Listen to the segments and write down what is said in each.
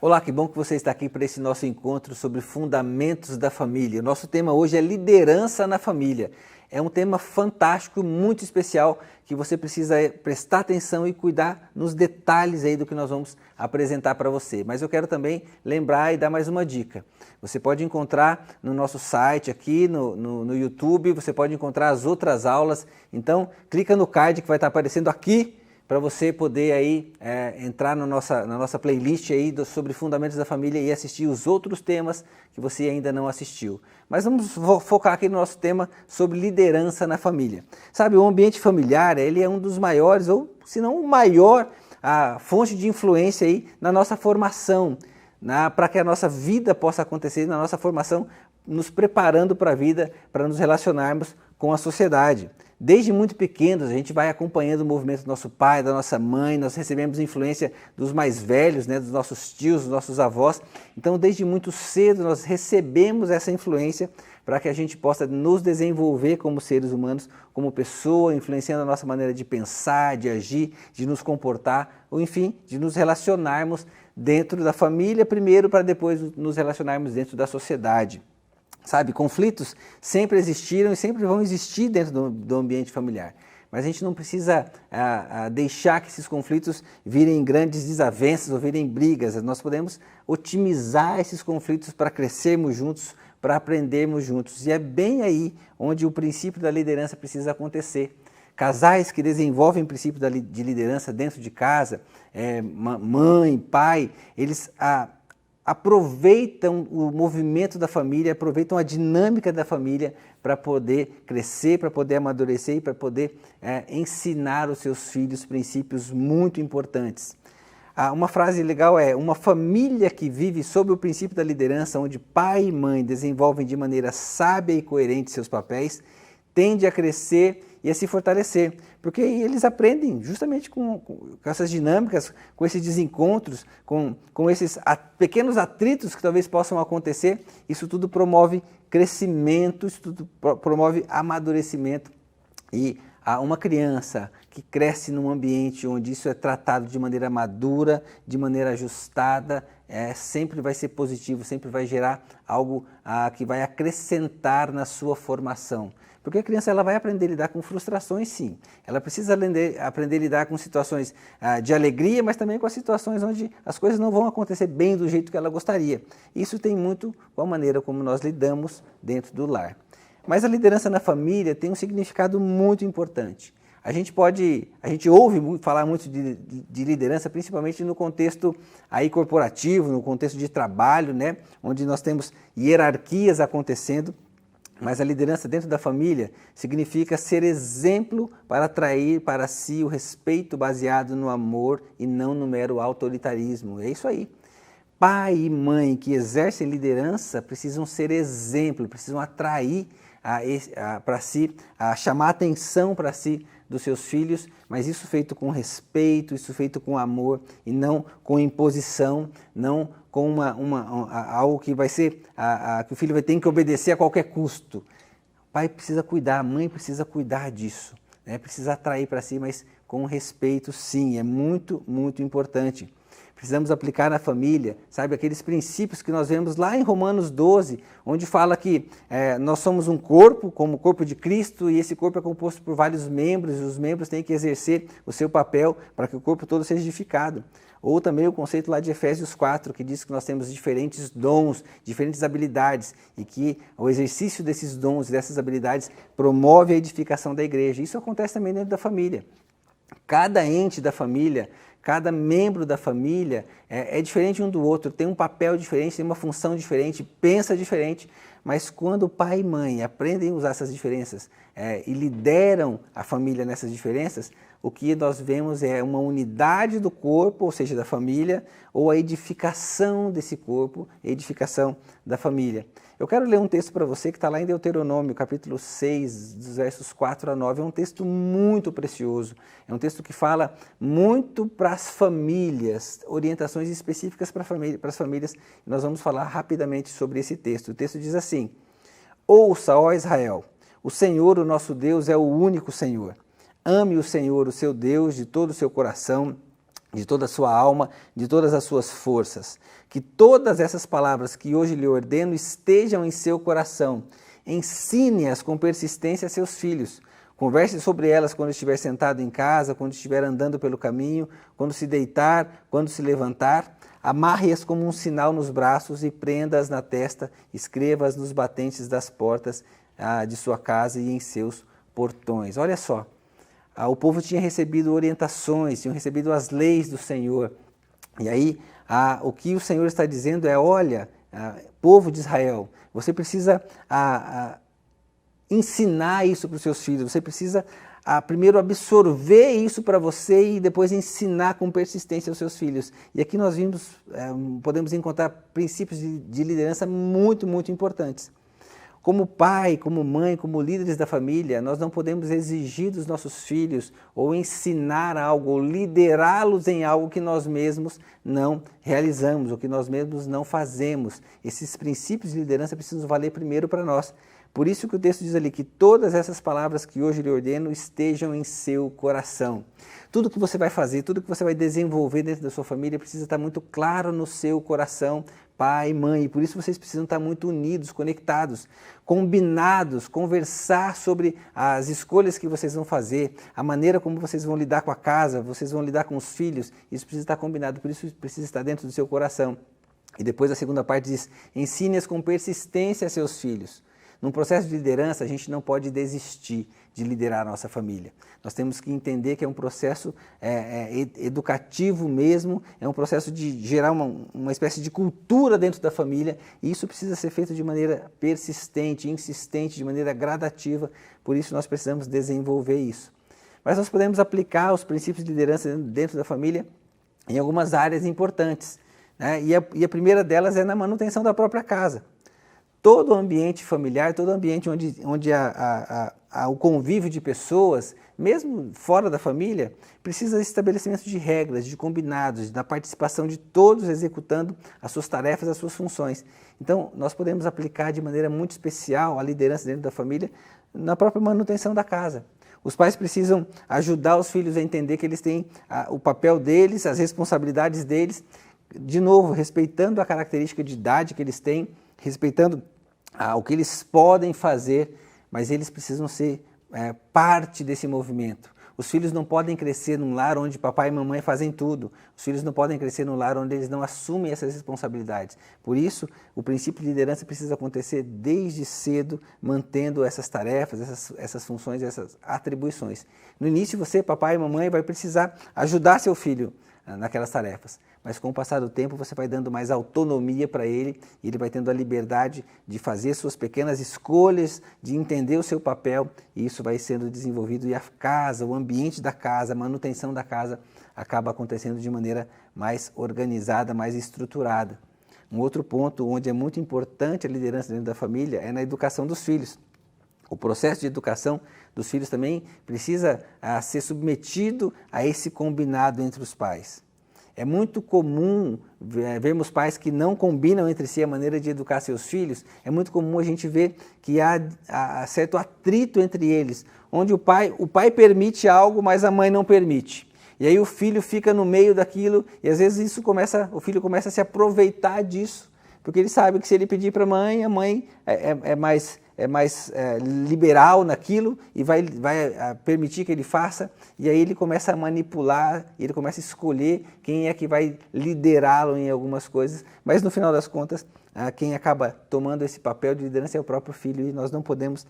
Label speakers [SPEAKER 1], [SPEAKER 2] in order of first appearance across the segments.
[SPEAKER 1] Olá, que bom que você está aqui para esse nosso encontro sobre fundamentos da família. O nosso tema hoje é liderança na família. É um tema fantástico, muito especial, que você precisa prestar atenção e cuidar nos detalhes aí do que nós vamos apresentar para você. Mas eu quero também lembrar e dar mais uma dica. Você pode encontrar no nosso site aqui, no YouTube, você pode encontrar as outras aulas. Então, clica no card que vai estar aparecendo aqui, para você poder aí entrar na nossa playlist aí sobre Fundamentos da Família e assistir os outros temas que você ainda não assistiu. Mas vamos focar aqui no nosso tema sobre liderança na família. Sabe, o ambiente familiar, ele é um dos maiores, ou se não o maior, a fonte de influência aí na nossa formação, para que a nossa vida possa acontecer, na nossa formação, nos preparando para a vida, para nos relacionarmos com a sociedade. Desde muito pequenos, a gente vai acompanhando o movimento do nosso pai, da nossa mãe, nós recebemos influência dos mais velhos, dos nossos tios, dos nossos avós. Então, desde muito cedo, nós recebemos essa influência para que a gente possa nos desenvolver como seres humanos, como pessoa, influenciando a nossa maneira de pensar, de agir, de nos comportar, ou enfim, de nos relacionarmos dentro da família primeiro, para depois nos relacionarmos dentro da sociedade. Sabe, conflitos sempre existiram e sempre vão existir dentro do ambiente familiar. Mas a gente não precisa deixar que esses conflitos virem grandes desavenças ou virem brigas. Nós podemos otimizar esses conflitos para crescermos juntos, para aprendermos juntos. E é bem aí onde o princípio da liderança precisa acontecer. Casais que desenvolvem o princípio de liderança dentro de casa, mãe, pai, eles aproveitam o movimento da família, aproveitam a dinâmica da família para poder crescer, para poder amadurecer e para poder ensinar os seus filhos princípios muito importantes. Uma frase legal é: uma família que vive sob o princípio da liderança, onde pai e mãe desenvolvem de maneira sábia e coerente seus papéis, tende a crescer e a se fortalecer, porque eles aprendem justamente com essas dinâmicas, com esses desencontros, com esses pequenos atritos que talvez possam acontecer. Isso tudo promove crescimento, isso tudo promove amadurecimento. E uma criança que cresce num ambiente onde isso é tratado de maneira madura, de maneira ajustada, sempre vai ser positivo, sempre vai gerar algo que vai acrescentar na sua formação. Porque a criança ela vai aprender a lidar com frustrações, sim. Ela precisa aprender a lidar com situações de alegria, mas também com as situações onde as coisas não vão acontecer bem do jeito que ela gostaria. Isso tem muito com a maneira como nós lidamos dentro do lar. Mas a liderança na família tem um significado muito importante. A gente ouve falar muito de liderança, principalmente no contexto aí corporativo, no contexto de trabalho, onde nós temos hierarquias acontecendo. Mas a liderança dentro da família significa ser exemplo para atrair para si o respeito baseado no amor e não no mero autoritarismo. É isso aí. Pai e mãe que exercem liderança precisam ser exemplo, precisam atrair para si, chamar atenção para si dos seus filhos, mas isso feito com respeito, isso feito com amor e não com imposição, não com algo que vai ser, que o filho vai ter que obedecer a qualquer custo. O pai precisa cuidar, a mãe precisa cuidar disso, precisa atrair para si, mas com respeito sim, é muito, muito importante. Precisamos aplicar na família, sabe, aqueles princípios que nós vemos lá em Romanos 12, onde fala que nós somos um corpo, como o corpo de Cristo, e esse corpo é composto por vários membros, e os membros têm que exercer o seu papel para que o corpo todo seja edificado. Ou também o conceito lá de Efésios 4, que diz que nós temos diferentes dons, diferentes habilidades, e que o exercício desses dons e dessas habilidades promove a edificação da igreja. Isso acontece também dentro da família. Cada ente da família, cada membro da família é diferente um do outro, tem um papel diferente, tem uma função diferente, pensa diferente, mas quando pai e mãe aprendem a usar essas diferenças e lideram a família nessas diferenças, o que nós vemos é uma unidade do corpo, ou seja, da família, ou a edificação desse corpo, a edificação da família. Eu quero ler um texto para você que está lá em Deuteronômio, capítulo 6, dos versos 4 a 9. É um texto muito precioso, é um texto que fala muito para as famílias, orientações específicas para as famílias. Nós vamos falar rapidamente sobre esse texto. O texto diz assim: ouça, ó Israel, o Senhor, o nosso Deus, é o único Senhor. Ame o Senhor, o seu Deus, de todo o seu coração, de toda a sua alma, de todas as suas forças. Que todas essas palavras que hoje lhe ordeno estejam em seu coração. Ensine-as com persistência a seus filhos. Converse sobre elas quando estiver sentado em casa, quando estiver andando pelo caminho, quando se deitar, quando se levantar. Amarre-as como um sinal nos braços e prenda-as na testa. Escreva-as nos batentes das portas de sua casa e em seus portões. Olha só, o povo tinha recebido orientações, tinham recebido as leis do Senhor. E aí, o que o Senhor está dizendo é, olha, povo de Israel, você precisa ensinar isso para os seus filhos, você precisa primeiro absorver isso para você e depois ensinar com persistência aos seus filhos. E aqui nós podemos encontrar princípios de liderança muito, muito importantes. Como pai, como mãe, como líderes da família, nós não podemos exigir dos nossos filhos ou ensinar algo, ou liderá-los em algo que nós mesmos não realizamos, ou que nós mesmos não fazemos. Esses princípios de liderança precisam valer primeiro para nós. Por isso que o texto diz ali que todas essas palavras que hoje lhe ordeno estejam em seu coração. Tudo que você vai fazer, tudo que você vai desenvolver dentro da sua família precisa estar muito claro no seu coração, pai, mãe. E por isso vocês precisam estar muito unidos, conectados, combinados, conversar sobre as escolhas que vocês vão fazer, a maneira como vocês vão lidar com a casa, vocês vão lidar com os filhos. Isso precisa estar combinado, por isso precisa estar dentro do seu coração. E depois a segunda parte diz, ensine-as com persistência a seus filhos. Num processo de liderança, a gente não pode desistir de liderar a nossa família. Nós temos que entender que é um processo educativo mesmo, é um processo de gerar uma espécie de cultura dentro da família, e isso precisa ser feito de maneira persistente, insistente, de maneira gradativa, por isso nós precisamos desenvolver isso. Mas nós podemos aplicar os princípios de liderança dentro da família em algumas áreas importantes, né? E a primeira delas é na manutenção da própria casa. Todo o ambiente familiar, todo o ambiente onde há o convívio de pessoas, mesmo fora da família, precisa de estabelecimento de regras, de combinados, da participação de todos executando as suas tarefas, as suas funções. Então, nós podemos aplicar de maneira muito especial a liderança dentro da família na própria manutenção da casa. Os pais precisam ajudar os filhos a entender que eles têm o papel deles, as responsabilidades deles, de novo, respeitando a característica de idade que eles têm, respeitando o que eles podem fazer, mas eles precisam ser parte desse movimento. Os filhos não podem crescer num lar onde papai e mamãe fazem tudo. Os filhos não podem crescer num lar onde eles não assumem essas responsabilidades. Por isso, o princípio de liderança precisa acontecer desde cedo, mantendo essas tarefas, essas funções, essas atribuições. No início, você, papai e mamãe, vai precisar ajudar seu filho naquelas tarefas. Mas com o passar do tempo você vai dando mais autonomia para ele e ele vai tendo a liberdade de fazer suas pequenas escolhas, de entender o seu papel e isso vai sendo desenvolvido e a casa, o ambiente da casa, a manutenção da casa acaba acontecendo de maneira mais organizada, mais estruturada. Um outro ponto onde é muito importante a liderança dentro da família é na educação dos filhos. O processo de educação dos filhos também precisa ser submetido a esse combinado entre os pais. É muito comum vermos pais que não combinam entre si a maneira de educar seus filhos. É muito comum a gente ver que há certo atrito entre eles, onde o pai permite algo, mas a mãe não permite. E aí o filho fica no meio daquilo e às vezes o filho começa a se aproveitar disso, porque ele sabe que se ele pedir para a mãe é mais liberal naquilo e vai permitir que ele faça, e aí ele começa a manipular, ele começa a escolher quem é que vai liderá-lo em algumas coisas, mas no final das contas, quem acaba tomando esse papel de liderança é o próprio filho, e nós não podemos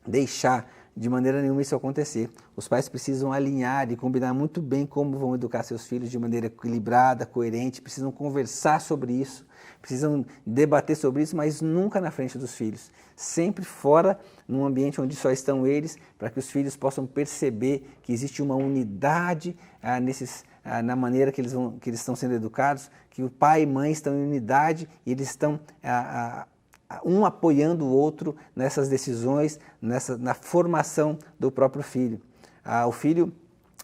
[SPEAKER 1] deixar de maneira nenhuma isso acontecer. Os pais precisam alinhar e combinar muito bem como vão educar seus filhos de maneira equilibrada, coerente, precisam conversar sobre isso, precisam debater sobre isso, mas nunca na frente dos filhos. Sempre fora, num ambiente onde só estão eles, para que os filhos possam perceber que existe uma unidade na maneira que eles estão sendo educados, que o pai e mãe estão em unidade e eles estão um apoiando o outro nessas decisões, na formação do próprio filho. O filho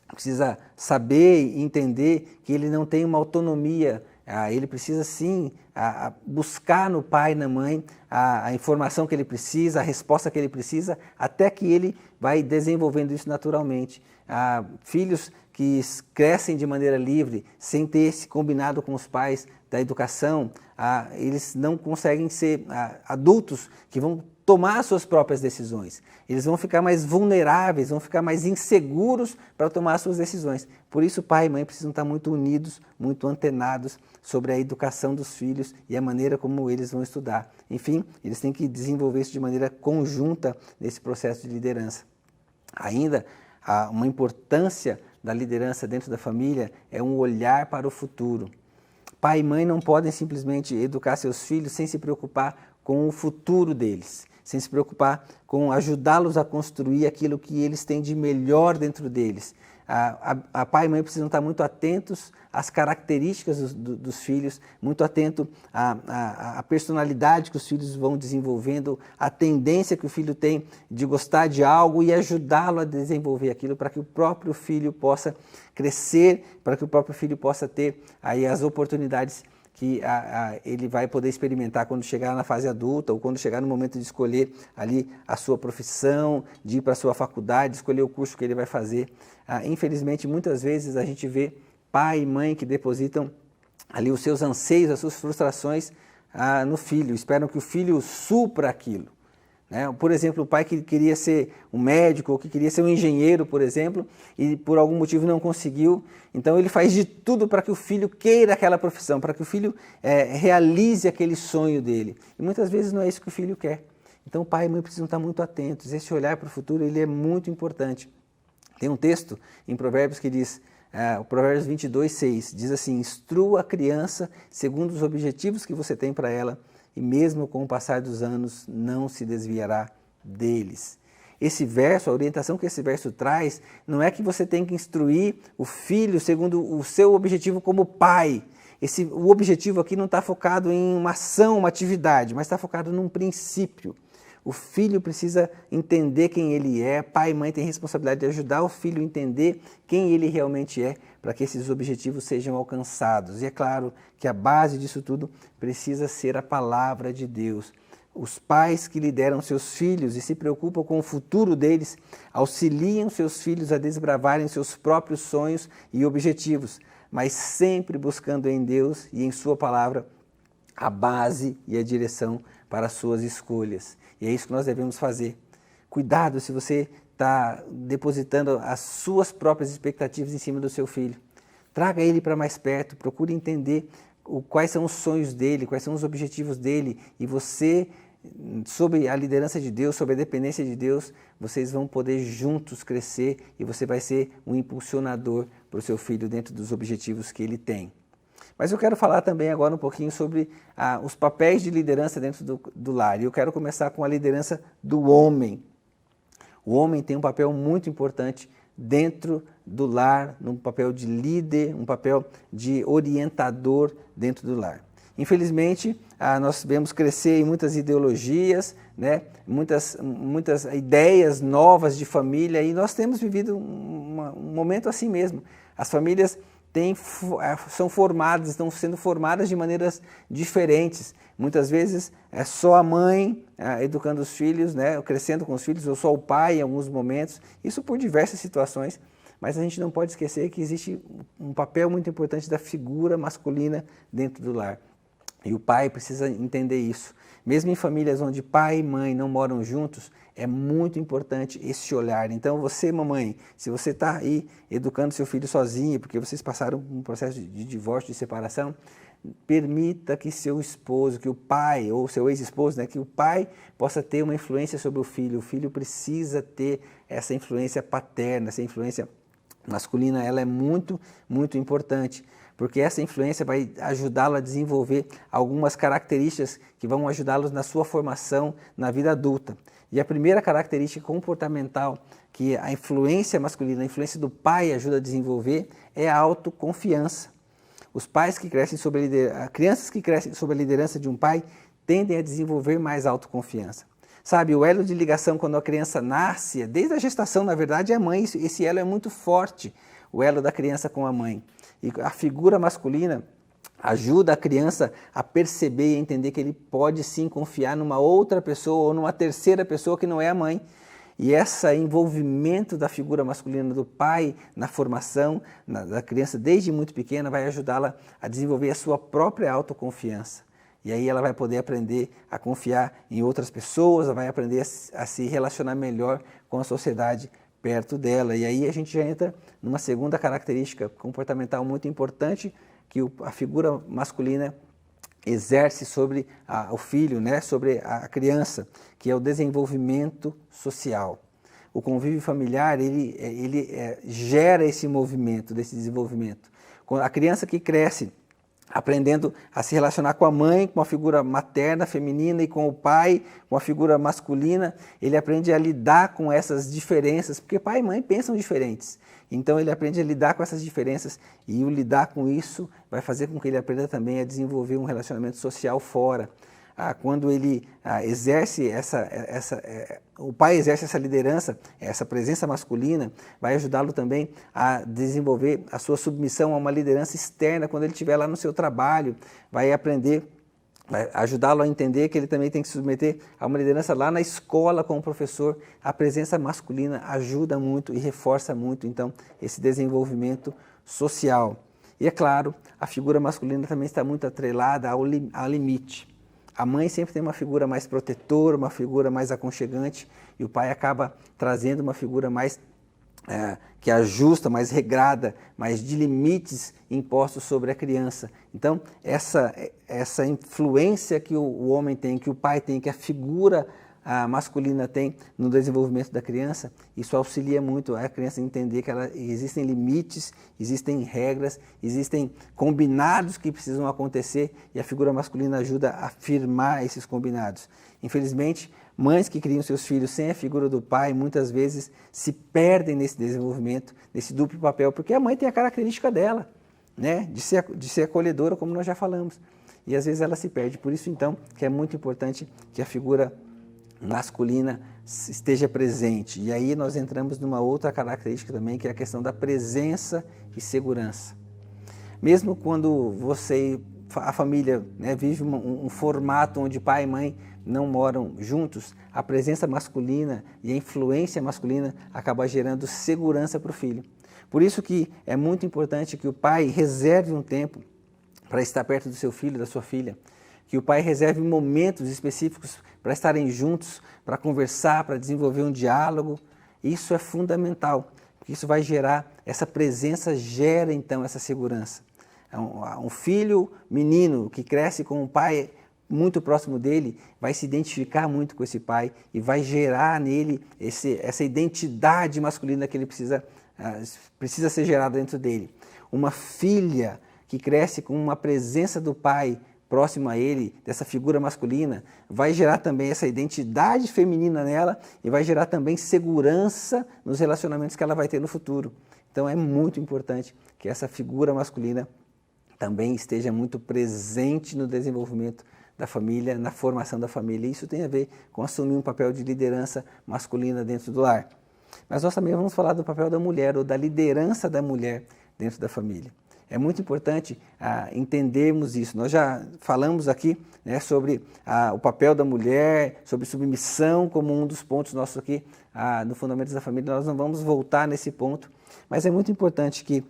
[SPEAKER 1] precisa saber e entender que ele não tem uma autonomia, ele precisa sim buscar no pai e na mãe a informação que ele precisa, a resposta que ele precisa, até que ele vai desenvolvendo isso naturalmente. Filhos que crescem de maneira livre, sem ter esse combinado com os pais da educação, eles não conseguem ser adultos que vão tomar suas próprias decisões. Eles vão ficar mais vulneráveis, vão ficar mais inseguros para tomar suas decisões. Por isso, pai e mãe precisam estar muito unidos, muito antenados sobre a educação dos filhos e a maneira como eles vão estudar. Enfim, eles têm que desenvolver isso de maneira conjunta nesse processo de liderança. Ainda, uma importância da liderança dentro da família é um olhar para o futuro. Pai e mãe não podem simplesmente educar seus filhos sem se preocupar com o futuro deles, sem se preocupar com ajudá-los a construir aquilo que eles têm de melhor dentro deles. A pai e mãe precisam estar muito atentos às características dos filhos, muito atento à personalidade que os filhos vão desenvolvendo, à tendência que o filho tem de gostar de algo e ajudá-lo a desenvolver aquilo para que o próprio filho possa crescer, para que o próprio filho possa ter aí as oportunidades que ele vai poder experimentar quando chegar na fase adulta ou quando chegar no momento de escolher ali a sua profissão, de ir para a sua faculdade, escolher o curso que ele vai fazer. Infelizmente, muitas vezes a gente vê pai e mãe que depositam ali os seus anseios, as suas frustrações no filho, esperam que o filho supra aquilo. Por exemplo, o pai que queria ser um médico ou que queria ser um engenheiro, por exemplo, e por algum motivo não conseguiu, então ele faz de tudo para que o filho queira aquela profissão, para que o filho realize aquele sonho dele. E muitas vezes não é isso que o filho quer. Então o pai e a mãe precisam estar muito atentos, esse olhar para o futuro ele é muito importante. Tem um texto em Provérbios que diz, o Provérbios 22:6, diz assim: instrua a criança segundo os objetivos que você tem para ela, e mesmo com o passar dos anos não se desviará deles. Esse verso, a orientação que esse verso traz, não é que você tem que instruir o filho segundo o seu objetivo como pai. O objetivo aqui não está focado em uma ação, uma atividade, mas está focado num princípio. O filho precisa entender quem ele é, pai e mãe têm responsabilidade de ajudar o filho a entender quem ele realmente é, para que esses objetivos sejam alcançados. E é claro que a base disso tudo precisa ser a palavra de Deus. Os pais que lideram seus filhos e se preocupam com o futuro deles, auxiliam seus filhos a desbravarem seus próprios sonhos e objetivos, mas sempre buscando em Deus e em sua palavra a base e a direção para as suas escolhas. E é isso que nós devemos fazer. Cuidado se você está depositando as suas próprias expectativas em cima do seu filho. Traga ele para mais perto, procure entender quais são os sonhos dele, quais são os objetivos dele. E você, sob a liderança de Deus, sob a dependência de Deus, vocês vão poder juntos crescer e você vai ser um impulsionador para o seu filho dentro dos objetivos que ele tem. Mas eu quero falar também agora um pouquinho sobre os papéis de liderança dentro do lar. E eu quero começar com a liderança do homem. O homem tem um papel muito importante dentro do lar, um papel de líder, um papel de orientador dentro do lar. Infelizmente, nós vemos crescer em muitas ideologias, muitas ideias novas de família, e nós temos vivido um momento assim mesmo. As famílias são formadas, estão sendo formadas de maneiras diferentes. Muitas vezes é só a mãe educando os filhos, crescendo com os filhos, ou só o pai em alguns momentos, isso por diversas situações, mas a gente não pode esquecer que existe um papel muito importante da figura masculina dentro do lar. E o pai precisa entender isso. Mesmo em famílias onde pai e mãe não moram juntos, é muito importante esse olhar. Então você, mamãe, se você está aí educando seu filho sozinha, porque vocês passaram um processo de divórcio, de separação, permita que seu esposo, que o pai, ou seu ex-esposo, que o pai possa ter uma influência sobre o filho. O filho precisa ter essa influência paterna, essa influência masculina, ela é muito, muito importante, porque essa influência vai ajudá-lo a desenvolver algumas características que vão ajudá-los na sua formação na vida adulta. E a primeira característica comportamental que a influência masculina, a influência do pai ajuda a desenvolver é a autoconfiança. Os pais que crescem crianças que crescem sob a liderança de um pai tendem a desenvolver mais autoconfiança. Sabe, o elo de ligação quando a criança nasce, desde a gestação, na verdade, é a mãe. Esse elo é muito forte, o elo da criança com a mãe. E a figura masculina ajuda a criança a perceber e a entender que ele pode sim confiar numa outra pessoa ou numa terceira pessoa que não é a mãe. E esse envolvimento da figura masculina do pai na formação da criança desde muito pequena vai ajudá-la a desenvolver a sua própria autoconfiança. E aí ela vai poder aprender a confiar em outras pessoas, vai aprender a se relacionar melhor com a sociedade perto dela. E aí a gente já entra numa segunda característica comportamental muito importante que a figura masculina exerce sobre o filho, né, sobre a criança, que é o desenvolvimento social. O convívio familiar, ele gera esse movimento, desse desenvolvimento. A criança que cresce aprendendo a se relacionar com a mãe, com a figura materna, feminina, e com o pai, com a figura masculina, ele aprende a lidar com essas diferenças, porque pai e mãe pensam diferentes. Então ele aprende a lidar com essas diferenças, e o lidar com isso vai fazer com que ele aprenda também a desenvolver um relacionamento social fora. Quando ele exerce o pai exerce essa liderança, essa presença masculina, vai ajudá-lo também a desenvolver a sua submissão a uma liderança externa quando ele estiver lá no seu trabalho, vai ajudá-lo a entender que ele também tem que se submeter a uma liderança lá na escola com o professor. A presença masculina ajuda muito e reforça muito, então, esse desenvolvimento social. E é claro, a figura masculina também está muito atrelada ao limite. A mãe sempre tem uma figura mais protetora, uma figura mais aconchegante, e o pai acaba trazendo uma figura mais que ajusta, mais regrada, mais de limites impostos sobre a criança. Então, essa influência que o homem tem, que o pai tem, que a figura masculina tem no desenvolvimento da criança, isso auxilia muito a criança a entender que existem limites, existem regras, existem combinados que precisam acontecer, e a figura masculina ajuda a firmar esses combinados. Infelizmente, mães que criam seus filhos sem a figura do pai muitas vezes se perdem nesse desenvolvimento, nesse duplo papel, porque a mãe tem a característica dela, né, de ser acolhedora, como nós já falamos, e às vezes ela se perde. Por isso, então, que é muito importante que a figura masculina esteja presente. E aí nós entramos numa outra característica também, que é a questão da presença e segurança. Mesmo quando a família, né, vive um formato onde pai e mãe não moram juntos, a presença masculina e a influência masculina acaba gerando segurança para o filho. Por isso que é muito importante que o pai reserve um tempo para estar perto do seu filho, da sua filha, que o pai reserve momentos específicos para estarem juntos, para conversar, para desenvolver um diálogo. Isso é fundamental, porque isso vai gerar, essa presença gera então essa segurança. Um filho menino que cresce com um pai muito próximo dele, vai se identificar muito com esse pai e vai gerar nele essa identidade masculina que ele precisa ser gerada dentro dele. Uma filha que cresce com uma presença do pai próximo a ele, dessa figura masculina, vai gerar também essa identidade feminina nela e vai gerar também segurança nos relacionamentos que ela vai ter no futuro. Então é muito importante que essa figura masculina também esteja muito presente no desenvolvimento da família, na formação da família. Isso tem a ver com assumir um papel de liderança masculina dentro do lar. Mas nós também vamos falar do papel da mulher, ou da liderança da mulher dentro da família. É muito importante entendermos isso. Nós já falamos aqui, né, sobre o papel da mulher, sobre submissão como um dos pontos nossos aqui no Fundamentos da Família. Nós não vamos voltar nesse ponto, mas é muito importante que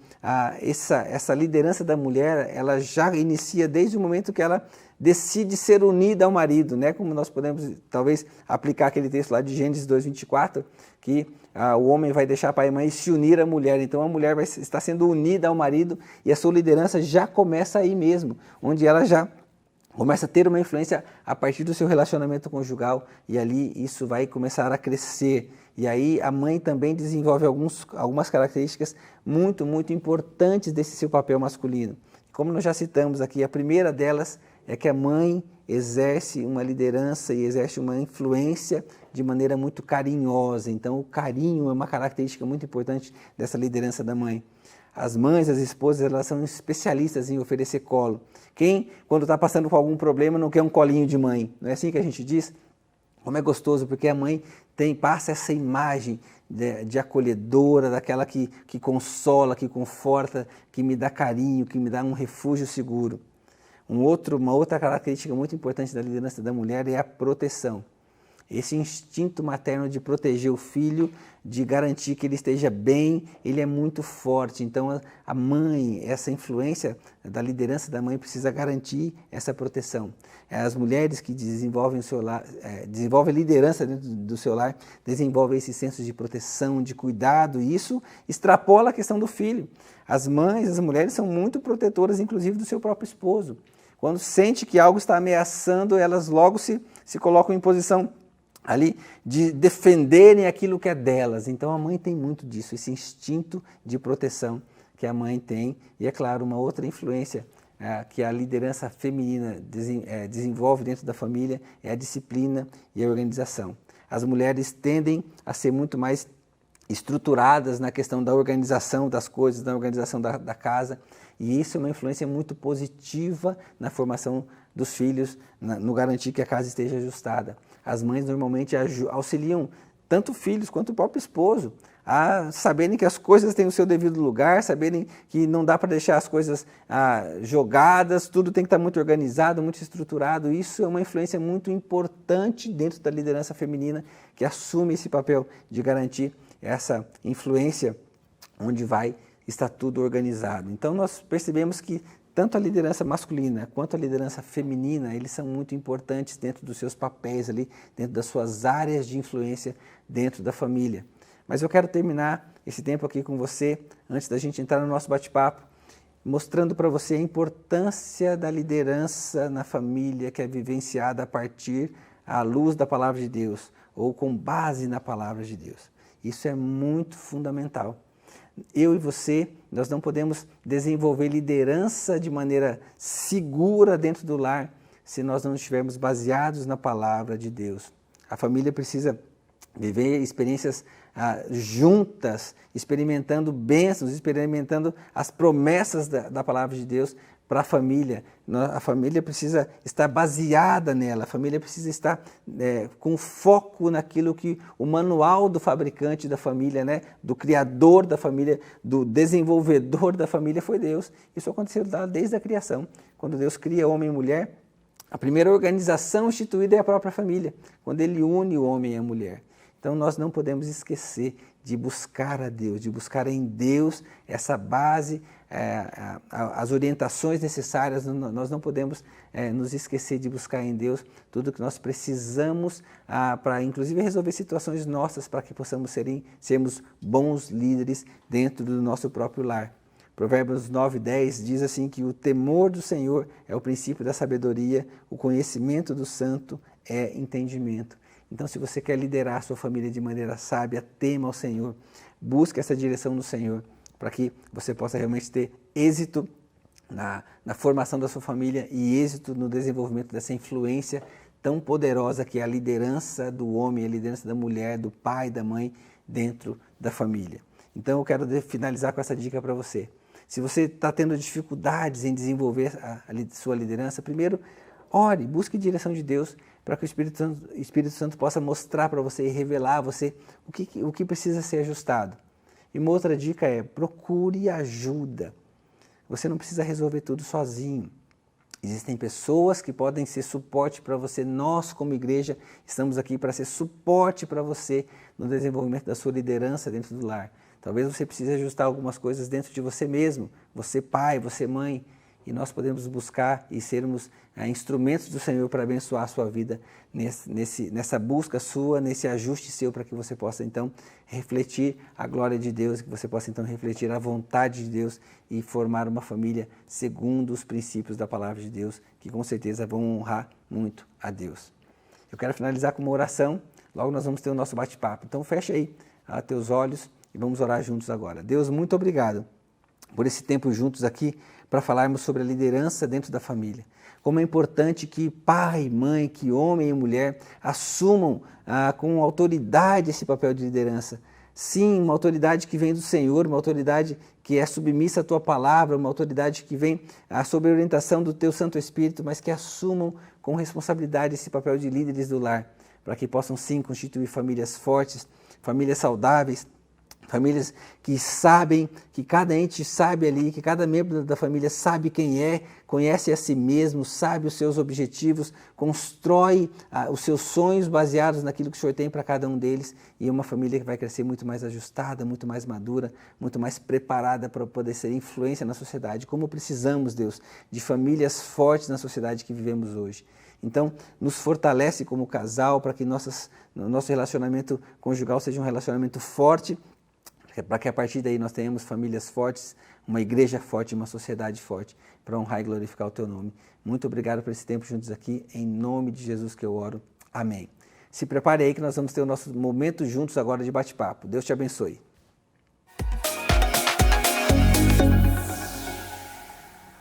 [SPEAKER 1] essa liderança da mulher, ela já inicia desde o momento que ela decide ser unida ao marido, né? Como nós podemos talvez aplicar aquele texto lá de Gênesis 2:24, que o homem vai deixar pai e mãe e se unir à mulher. Então a mulher vai estar sendo unida ao marido e a sua liderança já começa aí mesmo, onde ela já começa a ter uma influência a partir do seu relacionamento conjugal, e ali isso vai começar a crescer. E aí a mãe também desenvolve algumas características muito, muito importantes desse seu papel masculino. Como nós já citamos aqui, a primeira delas é que a mãe exerce uma liderança e exerce uma influência de maneira muito carinhosa. Então o carinho é uma característica muito importante dessa liderança da mãe. As mães, as esposas, elas são especialistas em oferecer colo. Quem, quando está passando por algum problema, não quer um colinho de mãe? Não é assim que a gente diz? Como é gostoso, porque a mãe passa essa imagem de acolhedora, daquela que consola, que conforta, que me dá carinho, que me dá um refúgio seguro. Uma outra característica muito importante da liderança da mulher é a proteção. Esse instinto materno de proteger o filho, de garantir que ele esteja bem, ele é muito forte. Então a mãe, essa influência da liderança da mãe precisa garantir essa proteção. As mulheres que desenvolvem o seu lar, desenvolvem liderança dentro do seu lar, desenvolvem esse senso de proteção, de cuidado, e isso extrapola a questão do filho. As mães, as mulheres são muito protetoras, inclusive do seu próprio esposo. Quando sente que algo está ameaçando, elas logo se colocam em posição ali de defenderem aquilo que é delas. Então a mãe tem muito disso, esse instinto de proteção que a mãe tem. E é claro, uma outra influência que a liderança feminina desenvolve dentro da família é a disciplina e a organização. As mulheres tendem a ser muito mais estruturadas na questão da organização das coisas, da organização da casa, e isso é uma influência muito positiva na formação dos filhos, no garantir que a casa esteja ajustada. As mães normalmente auxiliam tanto filhos quanto o próprio esposo a saberem que as coisas têm o seu devido lugar, saberem que não dá para deixar as coisas jogadas, tudo tem que estar muito organizado, muito estruturado. Isso é uma influência muito importante dentro da liderança feminina, que assume esse papel de garantir essa influência onde vai estar tudo organizado. Então nós percebemos que tanto a liderança masculina quanto a liderança feminina, eles são muito importantes dentro dos seus papéis ali, dentro das suas áreas de influência dentro da família. Mas eu quero terminar esse tempo aqui com você, antes da gente entrar no nosso bate-papo, mostrando para você a importância da liderança na família, que é vivenciada a partir à luz da palavra de Deus, ou com base na palavra de Deus. Isso é muito fundamental. Eu e você, nós não podemos desenvolver liderança de maneira segura dentro do lar se nós não estivermos baseados na palavra de Deus. A família precisa viver experiências juntas, experimentando bênçãos, experimentando as promessas da palavra de Deus para a família. A família precisa estar baseada nela, a família precisa estar com foco naquilo que o manual do fabricante da família, do criador da família, do desenvolvedor da família foi Deus. Isso aconteceu desde a criação. Quando Deus cria homem e mulher, a primeira organização instituída é a própria família, quando Ele une o homem e a mulher. Então nós não podemos esquecer de buscar a Deus, de buscar em Deus essa base, as orientações necessárias. Nós não podemos nos esquecer de buscar em Deus tudo que nós precisamos para inclusive resolver situações nossas, para que possamos sermos bons líderes dentro do nosso próprio lar. Provérbios 9:10 diz assim que o temor do Senhor é o princípio da sabedoria, o conhecimento do santo é entendimento. Então, se você quer liderar a sua família de maneira sábia, tema ao Senhor, busque essa direção do Senhor, para que você possa realmente ter êxito na formação da sua família e êxito no desenvolvimento dessa influência tão poderosa que é a liderança do homem, a liderança da mulher, do pai, da mãe dentro da família. Então, eu quero finalizar com essa dica para você. Se você está tendo dificuldades em desenvolver a sua liderança, primeiro, ore, busque direção de Deus, para que o Espírito Santo possa mostrar para você e revelar a você o que precisa ser ajustado. E uma outra dica é, procure ajuda. Você não precisa resolver tudo sozinho. Existem pessoas que podem ser suporte para você. Nós, como igreja, estamos aqui para ser suporte para você no desenvolvimento da sua liderança dentro do lar. Talvez você precise ajustar algumas coisas dentro de você mesmo, você pai, você mãe, e nós podemos buscar e sermos instrumentos do Senhor para abençoar a sua vida nessa busca sua, nesse ajuste seu, para que você possa então refletir a glória de Deus, que você possa então refletir a vontade de Deus e formar uma família segundo os princípios da palavra de Deus, que com certeza vão honrar muito a Deus. Eu quero finalizar com uma oração, logo nós vamos ter o nosso bate-papo. Então fecha aí teus olhos e vamos orar juntos agora. Deus, muito obrigado por esse tempo juntos aqui, para falarmos sobre a liderança dentro da família. Como é importante que pai, mãe, que homem e mulher assumam com autoridade esse papel de liderança. Sim, uma autoridade que vem do Senhor, uma autoridade que é submissa à Tua palavra, uma autoridade que vem sob a orientação do Teu Santo Espírito, mas que assumam com responsabilidade esse papel de líderes do lar, para que possam sim constituir famílias fortes, famílias saudáveis, Famílias que sabem, que cada ente sabe ali, que cada membro da família sabe quem é, conhece a si mesmo, sabe os seus objetivos, constrói os seus sonhos baseados naquilo que o Senhor tem para cada um deles, e é uma família que vai crescer muito mais ajustada, muito mais madura, muito mais preparada para poder ser influência na sociedade. Como precisamos, Deus, de famílias fortes na sociedade que vivemos hoje. Então, nos fortalece como casal para que nosso relacionamento conjugal seja um relacionamento forte, para que a partir daí nós tenhamos famílias fortes, uma igreja forte, uma sociedade forte, para honrar e glorificar o Teu nome. Muito obrigado por esse tempo juntos aqui, em nome de Jesus que eu oro. Amém. Se prepare aí que nós vamos ter o nosso momento juntos agora de bate-papo. Deus te abençoe.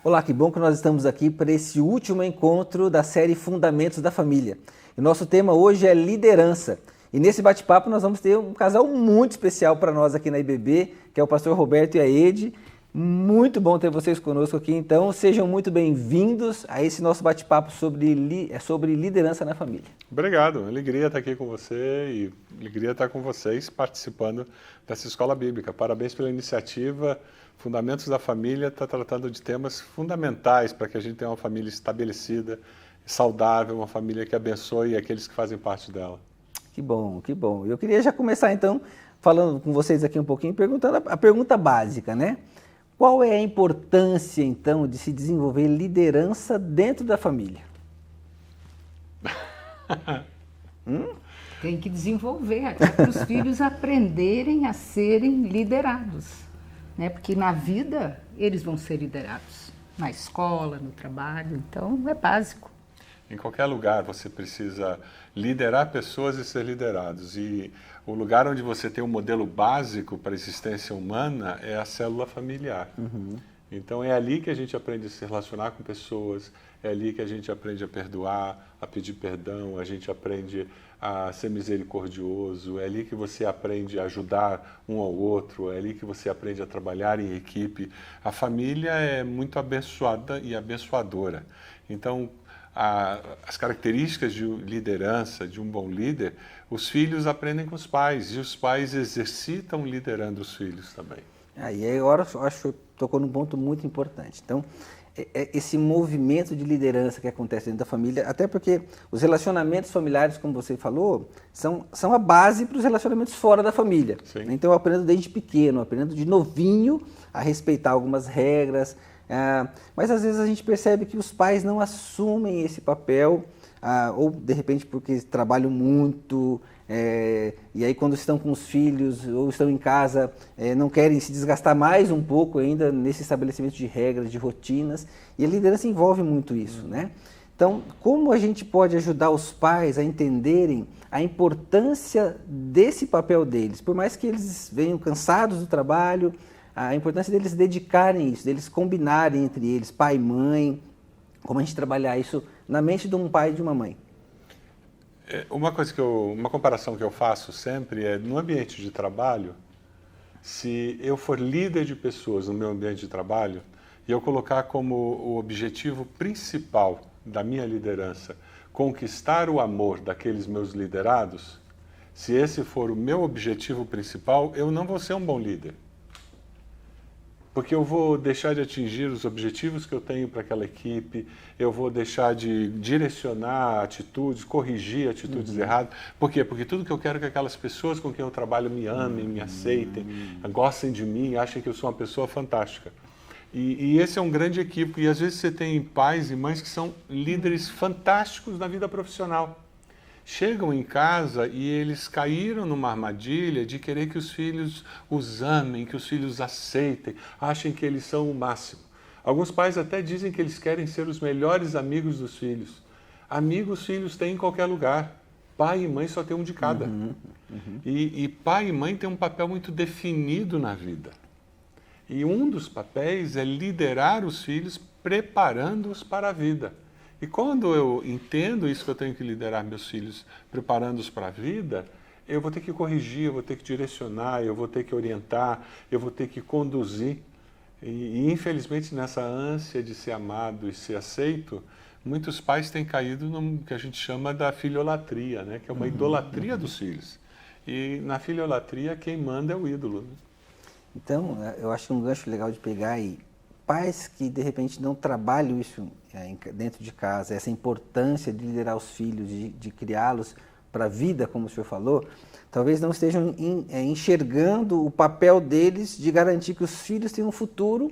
[SPEAKER 1] Olá, que bom que nós estamos aqui para esse último encontro da série Fundamentos da Família. O nosso tema hoje é liderança. E nesse bate-papo nós vamos ter um casal muito especial para nós aqui na IBB, que é o pastor Roberto e a Ede. Muito bom ter vocês conosco aqui, então sejam muito bem-vindos a esse nosso bate-papo sobre liderança na família.
[SPEAKER 2] Obrigado, alegria estar aqui com você e alegria estar com vocês participando dessa escola bíblica. Parabéns pela iniciativa. Fundamentos da Família está tratando de temas fundamentais para que a gente tenha uma família estabelecida, saudável, uma família que abençoe aqueles que fazem parte dela.
[SPEAKER 1] Que bom, que bom. Eu queria já começar então falando com vocês aqui um pouquinho, perguntando a pergunta básica, né? Qual é a importância então de se desenvolver liderança dentro da família?
[SPEAKER 3] Tem que desenvolver, até para os filhos aprenderem a serem liderados, né? Porque na vida eles vão ser liderados, na escola, no trabalho, então é básico.
[SPEAKER 2] Em qualquer lugar você precisa liderar pessoas e ser liderados. E o lugar onde você tem um modelo básico para a existência humana é a célula familiar. Então é ali que a gente aprende a se relacionar com pessoas, é ali que a gente aprende a perdoar, a pedir perdão, a gente aprende a ser misericordioso, é ali que você aprende a ajudar um ao outro, é ali que você aprende a trabalhar em equipe. A família é muito abençoada e abençoadora. Então, as características de liderança, de um bom líder, os filhos aprendem com os pais e os pais exercitam liderando os filhos também.
[SPEAKER 1] Aí agora eu acho que tocou num ponto muito importante. Então, esse movimento de liderança que acontece dentro da família, até porque os relacionamentos familiares, como você falou, são a base para os relacionamentos fora da família.
[SPEAKER 2] Sim.
[SPEAKER 1] Então eu aprendo desde pequeno, aprendo de novinho a respeitar algumas regras, mas às vezes a gente percebe que os pais não assumem esse papel, ou de repente porque trabalham muito, e aí quando estão com os filhos ou estão em casa, não querem se desgastar mais um pouco ainda nesse estabelecimento de regras, de rotinas, e a liderança envolve muito isso, né? Então, como a gente pode ajudar os pais a entenderem a importância desse papel deles, por mais que eles venham cansados do trabalho, a importância deles dedicarem isso, deles combinarem entre eles, pai e mãe, como a gente trabalhar isso na mente de um pai e de uma mãe.
[SPEAKER 2] Uma comparação que eu faço sempre é, no ambiente de trabalho, se eu for líder de pessoas no meu ambiente de trabalho, e eu colocar como o objetivo principal da minha liderança conquistar o amor daqueles meus liderados, se esse for o meu objetivo principal, eu não vou ser um bom líder. Porque eu vou deixar de atingir os objetivos que eu tenho para aquela equipe, eu vou deixar de direcionar atitudes, corrigir atitudes erradas. Por quê? Porque tudo que eu quero é que aquelas pessoas com quem eu trabalho me amem, me aceitem, gostem de mim, achem que eu sou uma pessoa fantástica. E esse é um grande equívoco. E às vezes você tem pais e mães que são líderes fantásticos na vida profissional. Chegam em casa e eles caíram numa armadilha de querer que os filhos os amem, que os filhos aceitem, achem que eles são o máximo. Alguns pais até dizem que eles querem ser os melhores amigos dos filhos. Amigos, filhos têm em qualquer lugar. Pai e mãe só tem um de cada. E pai e mãe têm um papel muito definido na vida. E um dos papéis é liderar os filhos, preparando-os para a vida. E quando eu entendo isso que eu tenho que liderar meus filhos, preparando-os para a vida, eu vou ter que corrigir, eu vou ter que direcionar, eu vou ter que orientar, eu vou ter que conduzir. E infelizmente, nessa ânsia de ser amado e ser aceito, muitos pais têm caído no que a gente chama da filholatria, né? Que é uma idolatria dos filhos. E na filiolatria, quem manda é o ídolo. Né?
[SPEAKER 1] Então, eu acho um gancho legal de pegar aí pais que de repente não trabalham isso dentro de casa, essa importância de liderar os filhos, de criá-los para a vida, como o senhor falou, talvez não estejam enxergando o papel deles de garantir que os filhos tenham um futuro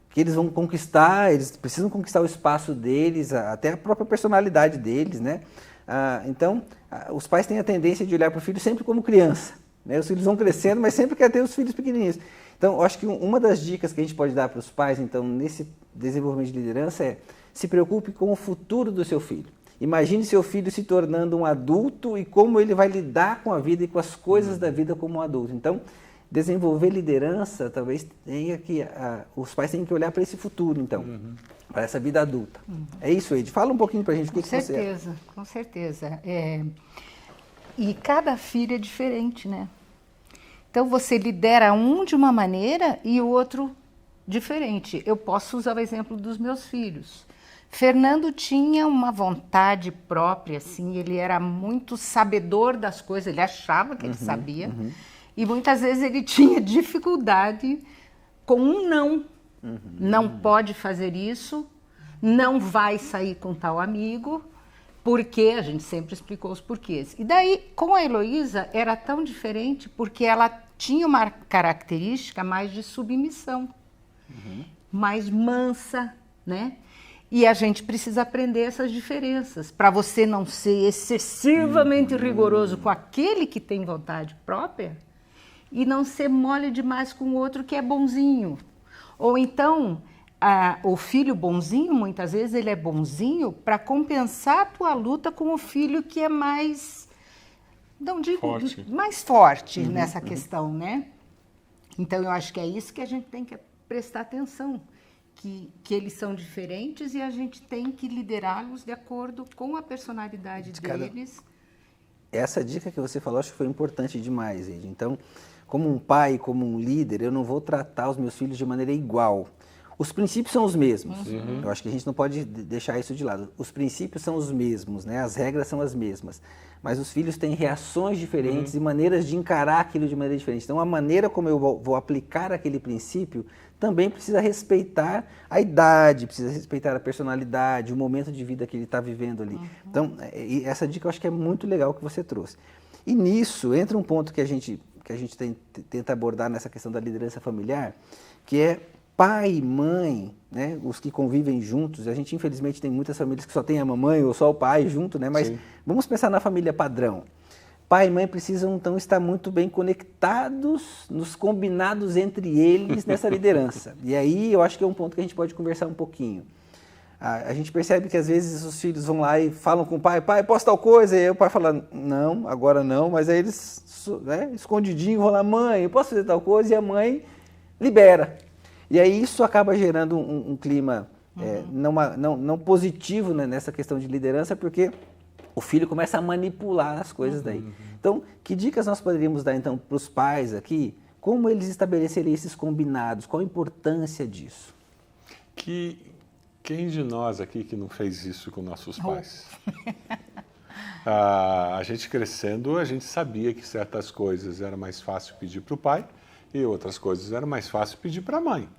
[SPEAKER 1] que eles vão conquistar, eles precisam conquistar o espaço deles, até a própria personalidade deles, né? Então, os pais têm a tendência de olhar para o filho sempre como criança, né? Os filhos vão crescendo, mas sempre quer ter os filhos pequenininhos. Então, eu acho que uma das dicas que a gente pode dar para os pais, então, nesse desenvolvimento de liderança é: se preocupe com o futuro do seu filho. Imagine seu filho se tornando um adulto e como ele vai lidar com a vida e com as coisas da vida como um adulto. Então, desenvolver liderança, talvez tenha que os pais tenham que olhar para esse futuro, então, para essa vida adulta. É isso, Eide. Fala um pouquinho para a gente o que você acha.
[SPEAKER 3] Com certeza. E cada filho é diferente, né? Então, você lidera um de uma maneira e o outro diferente. Eu posso usar o exemplo dos meus filhos. Fernando tinha uma vontade própria, assim, ele era muito sabedor das coisas, ele achava que ele sabia, e muitas vezes ele tinha dificuldade com um não. Não pode fazer isso, não vai sair com tal amigo, porque a gente sempre explicou os porquês. E daí, com a Heloísa, era tão diferente, porque ela tinha uma característica mais de submissão, mais mansa, né? E a gente precisa aprender essas diferenças, para você não ser excessivamente rigoroso com aquele que tem vontade própria e não ser mole demais com o outro que é bonzinho. Ou então, o filho bonzinho, muitas vezes ele é bonzinho para compensar a tua luta com o filho que é mais, não digo, mais forte nessa questão, né? Então, eu acho que é isso que a gente tem que prestar atenção. Que eles são diferentes e a gente tem que liderá-los de acordo com a personalidade deles.
[SPEAKER 1] Essa dica que você falou, acho que foi importante demais, Eide. Então, como um pai, como um líder, eu não vou tratar os meus filhos de maneira igual. Os princípios são os mesmos. Eu acho que a gente não pode deixar isso de lado. Os princípios são os mesmos, né? As regras são as mesmas. Mas os filhos têm reações diferentes e maneiras de encarar aquilo de maneira diferente. Então, a maneira como eu vou aplicar aquele princípio também precisa respeitar a idade, precisa respeitar a personalidade, o momento de vida que ele está vivendo ali. Então, essa dica eu acho que é muito legal que você trouxe. E nisso entra um ponto que a gente tenta abordar nessa questão da liderança familiar, que é pai e mãe, né, os que convivem juntos. A gente, infelizmente, tem muitas famílias que só tem a mamãe ou só o pai junto, né? Mas vamos pensar na família padrão. Pai e mãe precisam, então, estar muito bem conectados nos combinados entre eles nessa liderança. E aí, eu acho que é um ponto que a gente pode conversar um pouquinho. A gente percebe que, às vezes, os filhos vão lá e falam com o pai, posso tal coisa? E aí o pai fala, não, agora não. Mas aí eles, né, escondidinho, vão lá, mãe, eu posso fazer tal coisa? E a mãe libera. E aí isso acaba gerando um clima não positivo, né, nessa questão de liderança, porque o filho começa a manipular as coisas daí. Então, que dicas nós poderíamos dar, então, para os pais aqui? Como eles estabeleceriam esses combinados? Qual a importância disso?
[SPEAKER 2] Quem de nós aqui que não fez isso com nossos pais? A gente crescendo, a gente sabia que certas coisas era mais fácil pedir para o pai e outras coisas era mais fácil pedir para a mãe.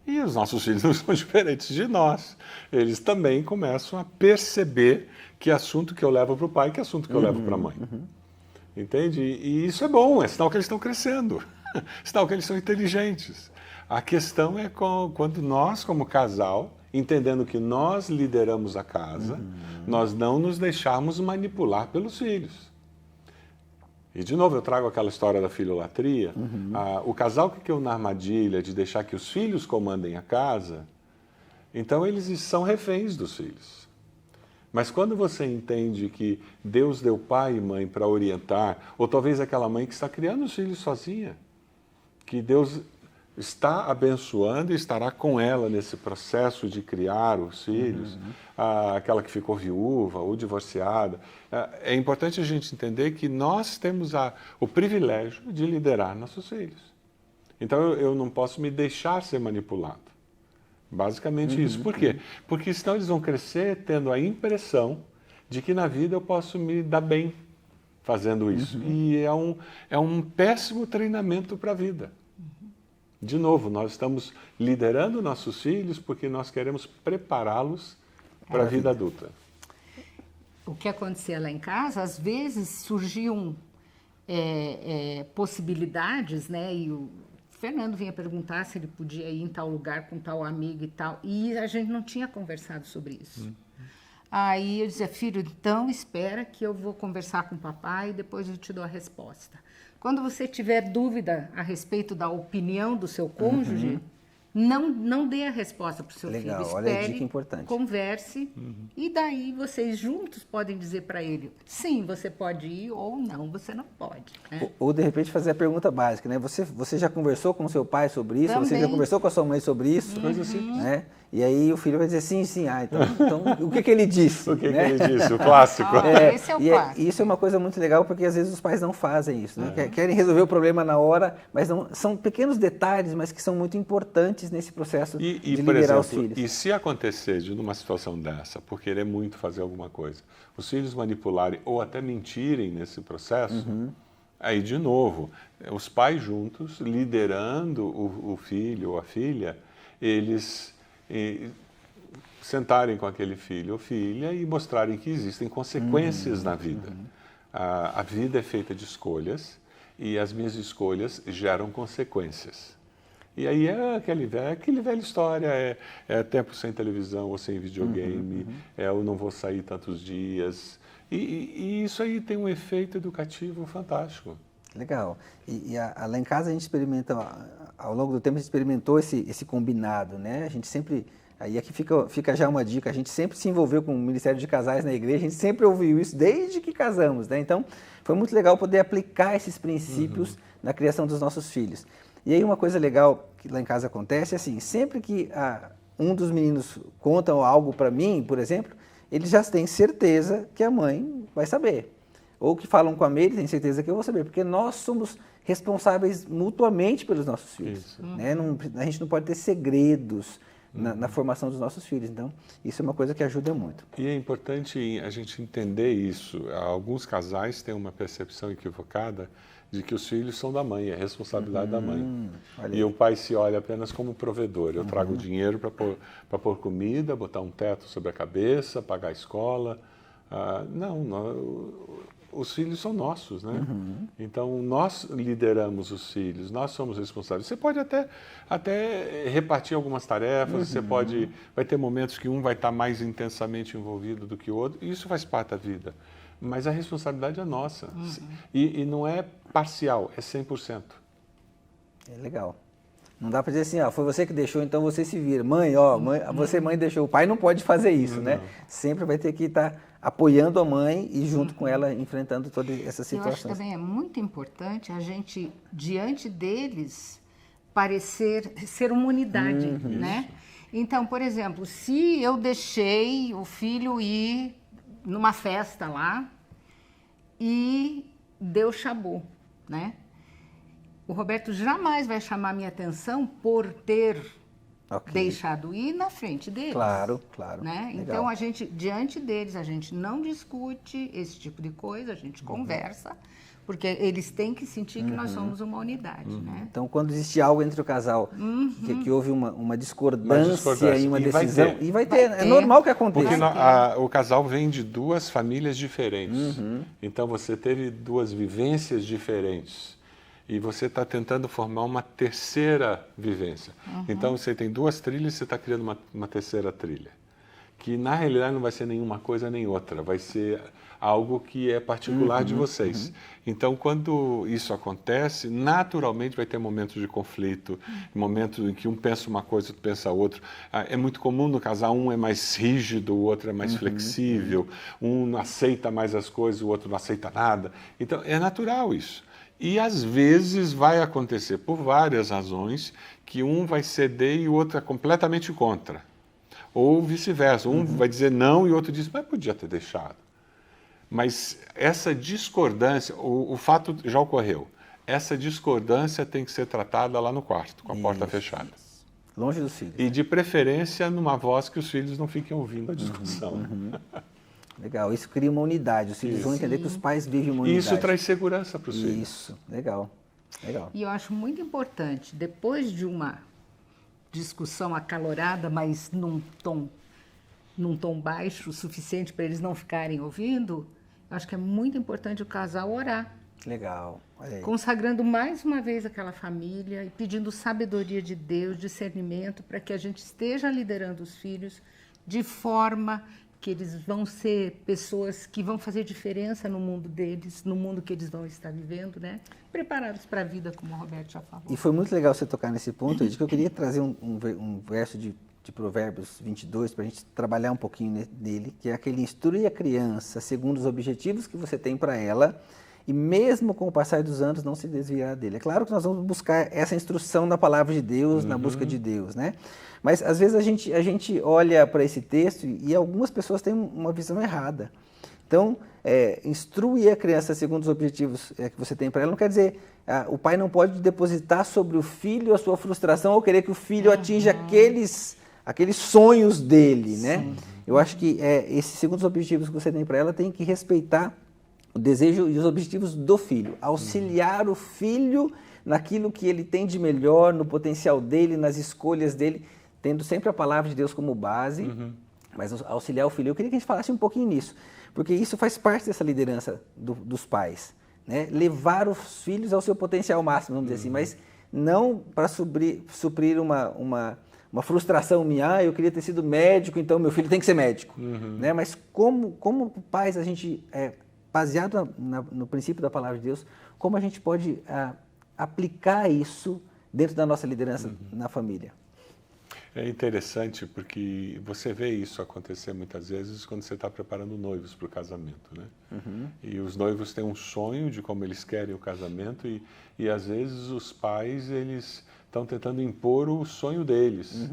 [SPEAKER 2] E os nossos filhos não são diferentes de nós. Eles também começam a perceber que assunto que eu levo para o pai, que assunto que eu levo para a mãe. Entende? E isso é bom, é sinal que eles estão crescendo. Sinal que eles são inteligentes. A questão é quando nós, como casal, entendendo que nós lideramos a casa, nós não nos deixarmos manipular pelos filhos. E, de novo, eu trago aquela história da filiolatria. O casal que caiu na armadilha de deixar que os filhos comandem a casa, então eles são reféns dos filhos. Mas quando você entende que Deus deu pai e mãe para orientar, ou talvez aquela mãe que está criando os filhos sozinha, que Deus está abençoando e estará com ela nesse processo de criar os filhos, aquela que ficou viúva ou divorciada. É importante a gente entender que nós temos o privilégio de liderar nossos filhos. Então eu não posso me deixar ser manipulado. Basicamente isso. Por quê? Porque senão eles vão crescer tendo a impressão de que na vida eu posso me dar bem. fazendo isso. E é um péssimo treinamento para a vida. De novo, nós estamos liderando nossos filhos porque nós queremos prepará-los para a vida adulta.
[SPEAKER 3] O que acontecia lá em casa, às vezes surgiam possibilidades, né? E o Fernando vinha perguntar se ele podia ir em tal lugar com tal amigo e tal, e a gente não tinha conversado sobre isso. Aí eu dizia, filho, então espera que eu vou conversar com o papai e depois eu te dou a resposta. Quando você tiver dúvida a respeito da opinião do seu cônjuge, não dê a resposta para o seu filho.
[SPEAKER 1] Legal, olha a dica importante.
[SPEAKER 3] Converse, e daí vocês juntos podem dizer para ele, sim, você pode ir, ou não, você não pode. Né?
[SPEAKER 1] Ou de repente fazer a pergunta básica, né? Você já conversou com seu pai sobre isso?
[SPEAKER 3] Também.
[SPEAKER 1] Você já conversou com a sua mãe sobre isso? Coisa assim, né? E aí o filho vai dizer sim, sim. Então o que ele disse?
[SPEAKER 2] O que
[SPEAKER 1] né?
[SPEAKER 2] ele disse? O clássico.
[SPEAKER 3] Esse é o clássico.
[SPEAKER 1] Isso é uma coisa muito legal, porque às vezes os pais não fazem isso, né? Querem resolver o problema na hora, mas não, são pequenos detalhes, mas que são muito importantes nesse processo de
[SPEAKER 2] por
[SPEAKER 1] liderar
[SPEAKER 2] exemplo,
[SPEAKER 1] os filhos.
[SPEAKER 2] E se acontecer de numa situação dessa, por querer muito fazer alguma coisa, os filhos manipularem ou até mentirem nesse processo, aí de novo, os pais juntos, liderando o filho ou a filha, eles sentarem com aquele filho ou filha e mostrarem que existem consequências na vida. A vida é feita de escolhas e as minhas escolhas geram consequências. E aí é aquele velha história, é tempo sem televisão ou sem videogame, eu não vou sair tantos dias. E isso aí tem um efeito educativo fantástico.
[SPEAKER 1] Legal. Lá em casa a gente experimenta, ao longo do tempo a gente experimentou esse combinado, né? A gente sempre, aí aqui fica já uma dica, a gente sempre se envolveu com o Ministério de Casais na igreja, a gente sempre ouviu isso desde que casamos, né? Então, foi muito legal poder aplicar esses princípios na criação dos nossos filhos. E aí uma coisa legal que lá em casa acontece é assim, sempre que um dos meninos conta algo para mim, por exemplo, eles já têm certeza que a mãe vai saber. Ou que falam com a Meire, tem certeza que eu vou saber, porque nós somos responsáveis mutuamente pelos nossos filhos. Né? A gente não pode ter segredos na formação dos nossos filhos. Então, isso é uma coisa que ajuda muito.
[SPEAKER 2] E é importante a gente entender isso. Alguns casais têm uma percepção equivocada de que os filhos são da mãe, é responsabilidade da mãe. E o pai se olha apenas como provedor. Eu trago dinheiro para pôr comida, botar um teto sobre a cabeça, pagar a escola. Os filhos são nossos, né? Então, nós lideramos os filhos, nós somos responsáveis. Você pode até repartir algumas tarefas, vai ter momentos que um vai estar mais intensamente envolvido do que o outro, e isso faz parte da vida. Mas a responsabilidade é nossa. E não é parcial, é 100%.
[SPEAKER 1] É legal. Não dá para dizer assim, foi você que deixou, então você se vira. Mãe, você mãe deixou. O pai não pode fazer isso, né? Sempre vai ter que estar apoiando a mãe e junto com ela enfrentando todas essas situações.
[SPEAKER 3] Eu acho também é muito importante a gente, diante deles, ser uma unidade, né? Então, por exemplo, se eu deixei o filho ir numa festa lá e deu chabu, né? O Roberto jamais vai chamar minha atenção por ter deixado ir na frente deles.
[SPEAKER 1] Claro.
[SPEAKER 3] Né? Então, diante deles, a gente não discute esse tipo de coisa, a gente conversa, porque eles têm que sentir que nós somos uma unidade. Né?
[SPEAKER 1] Então, quando existe algo entre o casal, que houve uma discordância e uma decisão, e vai ter, é normal que aconteça.
[SPEAKER 2] Porque o casal vem de duas famílias diferentes. Então, você teve duas vivências diferentes. E você está tentando formar uma terceira vivência. Então, você tem duas trilhas e você está criando uma terceira trilha. Que, na realidade, não vai ser nenhuma coisa nem outra. Vai ser algo que é particular de vocês. Então, quando isso acontece, naturalmente vai ter momentos de conflito, momentos em que um pensa uma coisa, outro pensa outra. É muito comum no casal, um é mais rígido, o outro é mais flexível. Um aceita mais as coisas, o outro não aceita nada. Então, é natural isso. E, às vezes, vai acontecer, por várias razões, que um vai ceder e o outro é completamente contra. Ou vice-versa. Um vai dizer não e o outro diz, mas podia ter deixado. Mas essa discordância, o fato já ocorreu. Essa discordância tem que ser tratada lá no quarto, com a porta fechada.
[SPEAKER 1] Longe dos filhos.
[SPEAKER 2] E, de preferência, numa voz que os filhos não fiquem ouvindo a discussão.
[SPEAKER 1] Legal. Isso cria uma unidade. Os filhos vão entender que os pais vivem uma
[SPEAKER 2] E
[SPEAKER 1] unidade.
[SPEAKER 2] isso traz segurança para os filhos.
[SPEAKER 1] Isso. Legal. Legal.
[SPEAKER 3] E eu acho muito importante, depois de uma discussão acalorada, mas num tom baixo, o suficiente para eles não ficarem ouvindo, eu acho que é muito importante o casal orar.
[SPEAKER 1] Legal. Olha aí.
[SPEAKER 3] Consagrando mais uma vez aquela família e pedindo sabedoria de Deus, discernimento, para que a gente esteja liderando os filhos de forma que eles vão ser pessoas que vão fazer diferença no mundo deles, no mundo que eles vão estar vivendo, né? Preparados para a vida, como o Roberto já falou.
[SPEAKER 1] E foi muito legal você tocar nesse ponto, de que eu queria trazer um verso de Provérbios 22 para a gente trabalhar um pouquinho nele, que é aquele: instrui a criança segundo os objetivos que você tem para ela, e mesmo com o passar dos anos não se desviar dele. É claro que nós vamos buscar essa instrução na palavra de Deus, na busca de Deus, né? Mas às vezes a gente olha para esse texto e algumas pessoas têm uma visão errada. Então, instruir a criança segundo os objetivos que você tem para ela não quer dizer o pai não pode depositar sobre o filho a sua frustração ou querer que o filho atinja aqueles sonhos dele, né? Sim. Eu acho que esses segundo os objetivos que você tem para ela tem que respeitar o desejo e os objetivos do filho, auxiliar o filho naquilo que ele tem de melhor, no potencial dele, nas escolhas dele, tendo sempre a palavra de Deus como base, mas auxiliar o filho. Eu queria que a gente falasse um pouquinho nisso, porque isso faz parte dessa liderança dos pais, né? Levar os filhos ao seu potencial máximo, vamos dizer assim, mas não para suprir uma frustração minha: eu queria ter sido médico, então meu filho tem que ser médico, né? Mas como pais, a gente, baseado no princípio da palavra de Deus, como a gente pode aplicar isso dentro da nossa liderança na família?
[SPEAKER 2] É interessante porque você vê isso acontecer muitas vezes quando você está preparando noivos para o casamento, né? E os noivos têm um sonho de como eles querem o casamento e às vezes os pais, eles estão tentando impor o sonho deles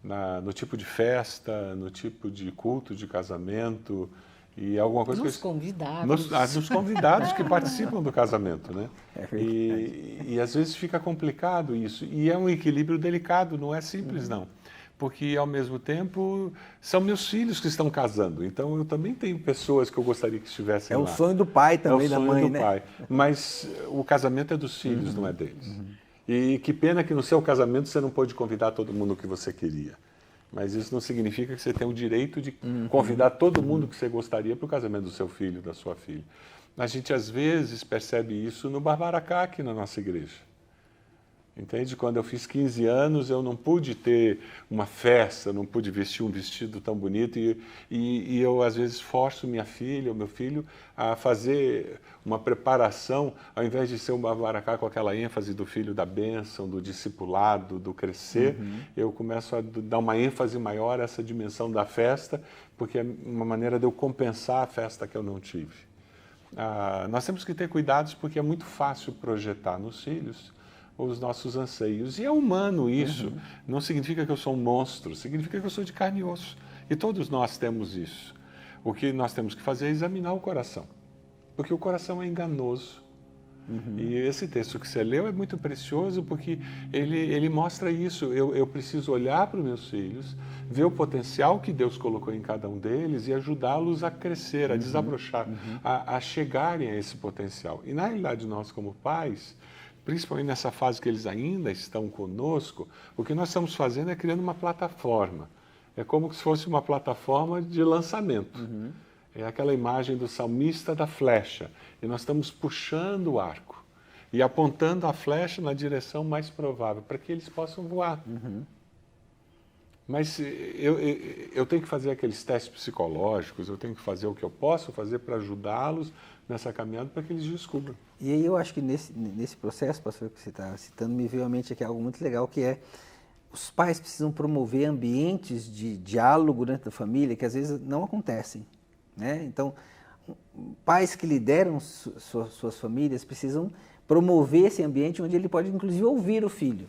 [SPEAKER 2] no tipo de festa, no tipo de culto de casamento e alguma coisa
[SPEAKER 3] nos convidados.
[SPEAKER 2] Nos convidados que participam do casamento, né? E às vezes fica complicado isso. E é um equilíbrio delicado, não é simples, não. Porque, ao mesmo tempo, são meus filhos que estão casando. Então, eu também tenho pessoas que eu gostaria que estivessem lá.
[SPEAKER 1] É o sonho do pai também, da mãe, né?
[SPEAKER 2] Pai. Mas o casamento é dos filhos, não é deles. E que pena que no seu casamento você não pôde convidar todo mundo que você queria. Mas isso não significa que você tem o direito de convidar todo mundo que você gostaria para o casamento do seu filho, da sua filha. A gente, às vezes, percebe isso no Bavaracá, aqui na nossa igreja. Entende? Quando eu fiz 15 anos, eu não pude ter uma festa, não pude vestir um vestido tão bonito e eu, às vezes, forço minha filha ou meu filho a fazer uma preparação, ao invés de ser um Bavaracá com aquela ênfase do filho da bênção, do discipulado, do crescer, eu começo a dar uma ênfase maior a essa dimensão da festa, porque é uma maneira de eu compensar a festa que eu não tive. Nós temos que ter cuidados porque é muito fácil projetar nos filhos os nossos anseios. E é humano isso. Não significa que eu sou um monstro, significa que eu sou de carne e osso. E todos nós temos isso. O que nós temos que fazer é examinar o coração. Porque o coração é enganoso. E esse texto que você leu é muito precioso porque ele mostra isso. Eu preciso olhar para os meus filhos, ver o potencial que Deus colocou em cada um deles e ajudá-los a crescer, a desabrochar, a chegarem a esse potencial. E na realidade nós como pais, principalmente nessa fase que eles ainda estão conosco, o que nós estamos fazendo é criando uma plataforma. É como se fosse uma plataforma de lançamento. É aquela imagem do salmista da flecha. E nós estamos puxando o arco e apontando a flecha na direção mais provável, para que eles possam voar. Mas eu tenho que fazer aqueles testes psicológicos, eu tenho que fazer o que eu posso fazer para ajudá-los nessa caminhada para que eles descubram.
[SPEAKER 1] E aí eu acho que nesse processo, pastor, que você está citando, me veio à mente aqui algo muito legal, que é os pais precisam promover ambientes de diálogo dentro da família que às vezes não acontecem, né? Então, pais que lideram suas famílias precisam promover esse ambiente onde ele pode, inclusive, ouvir o filho.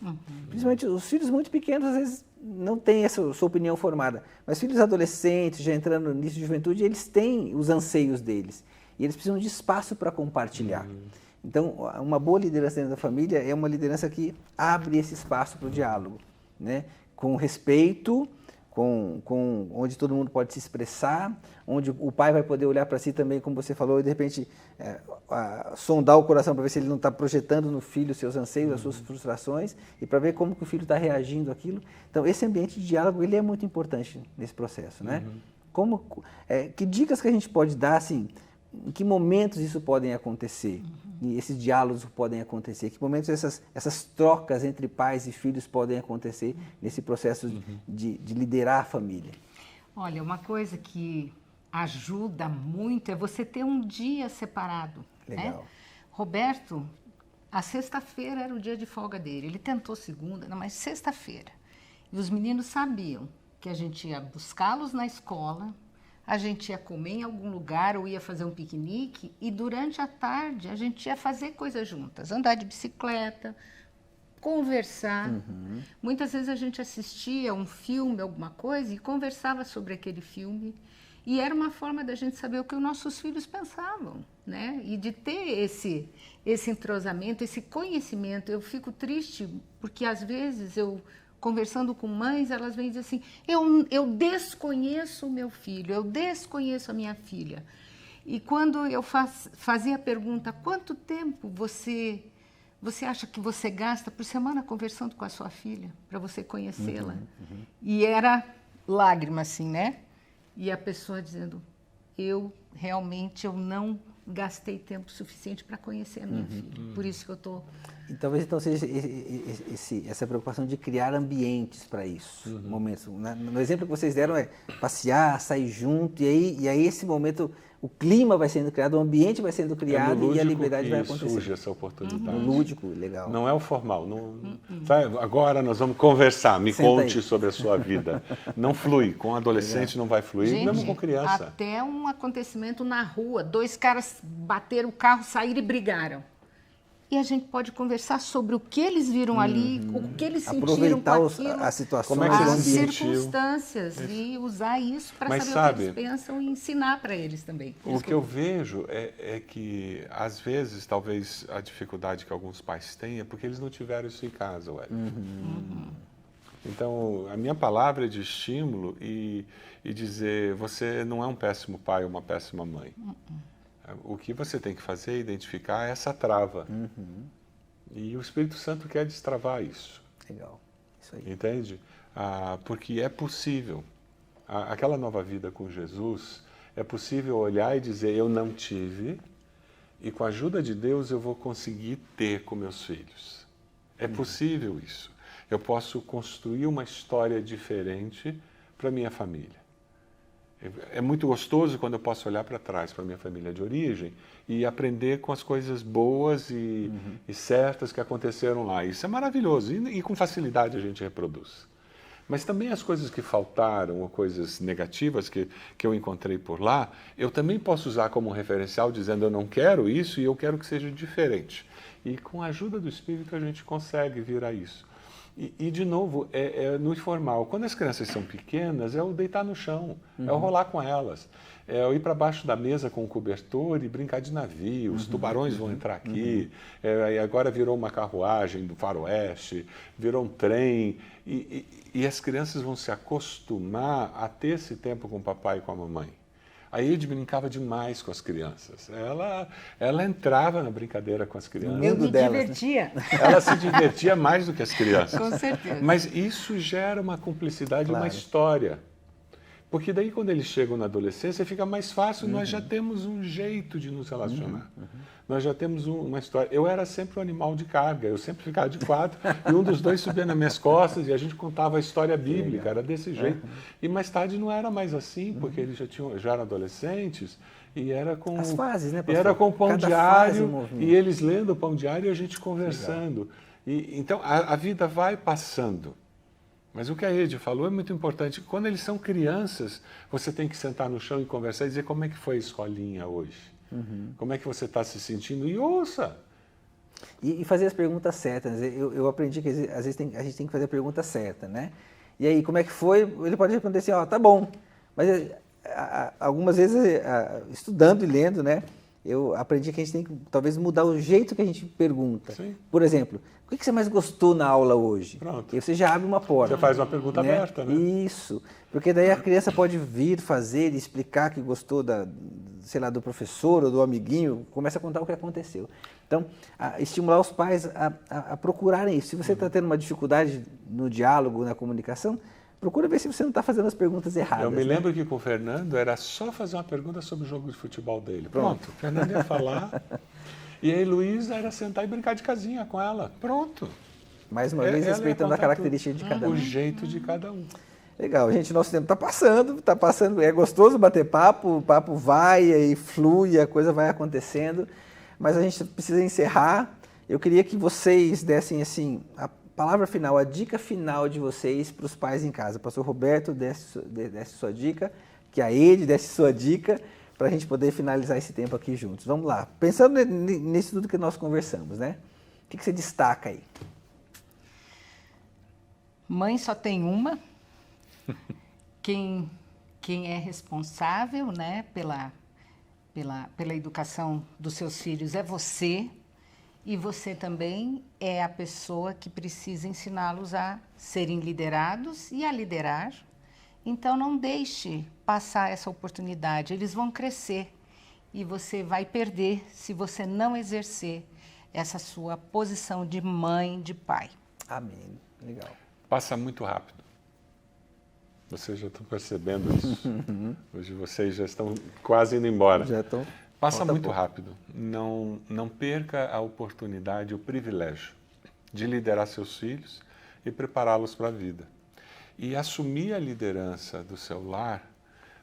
[SPEAKER 1] Principalmente os filhos muito pequenos, às vezes, não têm essa sua opinião formada. Mas filhos adolescentes, já entrando no início de juventude, eles têm os anseios deles. E eles precisam de espaço para compartilhar. Então, uma boa liderança dentro da família é uma liderança que abre esse espaço para o diálogo, né? Com respeito, onde todo mundo pode se expressar, onde o pai vai poder olhar para si também, como você falou, e de repente sondar o coração para ver se ele não está projetando no filho os seus anseios, as suas frustrações, e para ver como que o filho está reagindo àquilo. Então, esse ambiente de diálogo, ele é muito importante nesse processo, né? Que dicas que a gente pode dar, assim, em que momentos isso podem acontecer? E esses diálogos podem acontecer? Que momentos essas trocas entre pais e filhos podem acontecer nesse processo de liderar a família?
[SPEAKER 3] Olha, uma coisa que ajuda muito é você ter um dia separado.
[SPEAKER 1] Legal.
[SPEAKER 3] Né? Roberto, a sexta-feira era o dia de folga dele. Ele tentou segunda, não, mas sexta-feira. E os meninos sabiam que a gente ia buscá-los na escola, a gente ia comer em algum lugar ou ia fazer um piquenique e durante a tarde a gente ia fazer coisas juntas, andar de bicicleta, conversar. Muitas vezes a gente assistia um filme, alguma coisa e conversava sobre aquele filme e era uma forma da gente saber o que os nossos filhos pensavam, né? E de ter esse entrosamento, esse conhecimento. Eu fico triste porque às vezes conversando com mães, elas vêm dizer assim, eu desconheço o meu filho, eu desconheço a minha filha. E quando eu fazia a pergunta, quanto tempo você acha que você gasta por semana conversando com a sua filha, para você conhecê-la? E era lágrima, assim, né? E a pessoa dizendo, eu não gastei tempo suficiente para conhecer a minha filha, por isso que eu estou...
[SPEAKER 1] E talvez então seja essa preocupação de criar ambientes para isso, momentos. No exemplo que vocês deram é passear, sair junto, e aí esse momento, o clima vai sendo criado, o ambiente vai sendo criado e a liberdade vai acontecer.
[SPEAKER 2] Surge essa oportunidade.
[SPEAKER 1] No lúdico, legal.
[SPEAKER 2] Não é o formal. Sabe, agora nós vamos conversar, me conte sobre a sua vida. Não flui, com adolescente não vai fluir,
[SPEAKER 3] Gente,
[SPEAKER 2] mesmo com criança.
[SPEAKER 3] Até um acontecimento na rua, 2 caras bateram o carro, saíram e brigaram. E a gente pode conversar sobre o que eles viram ali, o que eles sentiram com aquilo,
[SPEAKER 1] as situações,
[SPEAKER 2] como é que
[SPEAKER 3] as
[SPEAKER 2] eles se
[SPEAKER 3] circunstâncias e usar isso para saber o que eles pensam e ensinar para eles também.
[SPEAKER 2] O que eu vejo é que, às vezes, talvez a dificuldade que alguns pais têm é porque eles não tiveram isso em casa, ué. Então, a minha palavra é de estímulo e dizer, você não é um péssimo pai ou uma péssima mãe. O que você tem que fazer é identificar essa trava. E o Espírito Santo quer destravar isso.
[SPEAKER 1] Legal. Isso aí.
[SPEAKER 2] Entende? Porque é possível. Aquela nova vida com Jesus, é possível olhar e dizer, eu não tive, e com a ajuda de Deus eu vou conseguir ter com meus filhos. É possível isso. Eu posso construir uma história diferente para minha família. É muito gostoso quando eu posso olhar para trás, para a minha família de origem, e aprender com as coisas boas e certas que aconteceram lá. Isso é maravilhoso, e com facilidade a gente reproduz. Mas também as coisas que faltaram, ou coisas negativas que eu encontrei por lá, eu também posso usar como referencial, dizendo eu não quero isso e eu quero que seja diferente. E com a ajuda do Espírito a gente consegue virar isso. E de novo, no informal. Quando as crianças são pequenas, é o deitar no chão, é o rolar com elas, é o ir para baixo da mesa com o cobertor e brincar de navio, os tubarões vão entrar aqui, e agora virou uma carruagem do faroeste, virou um trem, e as crianças vão se acostumar a ter esse tempo com o papai e com a mamãe. A Ed brincava demais com as crianças. Ela entrava na brincadeira com as crianças.
[SPEAKER 3] Eu me divertia.
[SPEAKER 2] Né? Ela se divertia mais do que as crianças.
[SPEAKER 3] Com certeza.
[SPEAKER 2] Mas isso gera uma cumplicidade, uma história. Porque daí, quando eles chegam na adolescência, fica mais fácil, nós já temos um jeito de nos relacionar. Nós já temos uma história. Eu era sempre um animal de carga, eu sempre ficava de quatro, e um dos dois subia nas minhas costas e a gente contava a história bíblica, era desse jeito. E mais tarde não era mais assim, porque eles já eram adolescentes, e era com...
[SPEAKER 1] As fases, né,
[SPEAKER 2] pastor? E era com o pão
[SPEAKER 1] Cada
[SPEAKER 2] diário, e eles lendo o pão diário e a gente conversando. Então, a vida vai passando. Mas o que a Ed falou é muito importante. Quando eles são crianças, você tem que sentar no chão e conversar e dizer como é que foi a escolinha hoje. Como é que você está se sentindo? E ouça.
[SPEAKER 1] E fazer as perguntas certas. Eu aprendi que às vezes a gente tem que fazer a pergunta certa, né? E aí, como é que foi? Ele pode responder assim, tá bom. Mas algumas vezes, estudando e lendo, né? eu aprendi que a gente tem que talvez mudar o jeito que a gente pergunta.
[SPEAKER 2] Sim.
[SPEAKER 1] Por exemplo, o que você mais gostou na aula hoje?
[SPEAKER 2] Pronto.
[SPEAKER 1] E você já abre uma porta.
[SPEAKER 2] Você faz uma pergunta aberta, né?
[SPEAKER 1] Isso, porque daí a criança pode vir fazer e explicar que gostou sei lá, do professor ou do amiguinho, começa a contar o que aconteceu. Então, estimular os pais a procurarem isso. Se você está tendo uma dificuldade no diálogo, na comunicação, procura ver se você não está fazendo as perguntas erradas.
[SPEAKER 2] Eu me lembro que com o Fernando era só fazer uma pergunta sobre o jogo de futebol dele. Pronto. O Fernando ia falar. E aí Luísa era sentar e brincar de casinha com ela. Pronto.
[SPEAKER 1] Mais uma vez, respeitando a característica de cada um.
[SPEAKER 2] O jeito de cada um.
[SPEAKER 1] Legal, gente, nosso tempo está passando, é gostoso bater papo, o papo vai e flui, a coisa vai acontecendo, mas a gente precisa encerrar. Eu queria que vocês dessem assim, a palavra final, a dica final de vocês para os pais em casa. O pastor Roberto desse sua dica, que a Ede desse sua dica, para a gente poder finalizar esse tempo aqui juntos. Vamos lá, pensando nisso tudo que nós conversamos, né? O que você destaca aí?
[SPEAKER 3] Mãe só tem uma. Quem é responsável, né, pela educação dos seus filhos é você, e você também é a pessoa que precisa ensiná-los a serem liderados e a liderar. Então não deixe passar essa oportunidade, eles vão crescer e você vai perder se você não exercer essa sua posição de mãe, de pai.
[SPEAKER 1] Amém. Legal.
[SPEAKER 2] Passa muito rápido. Vocês já estão percebendo isso. Hoje vocês já estão quase indo embora.
[SPEAKER 1] Já estão.
[SPEAKER 2] Passa muito rápido. Não perca a oportunidade, o privilégio de liderar seus filhos e prepará-los para a vida. E assumir a liderança do seu lar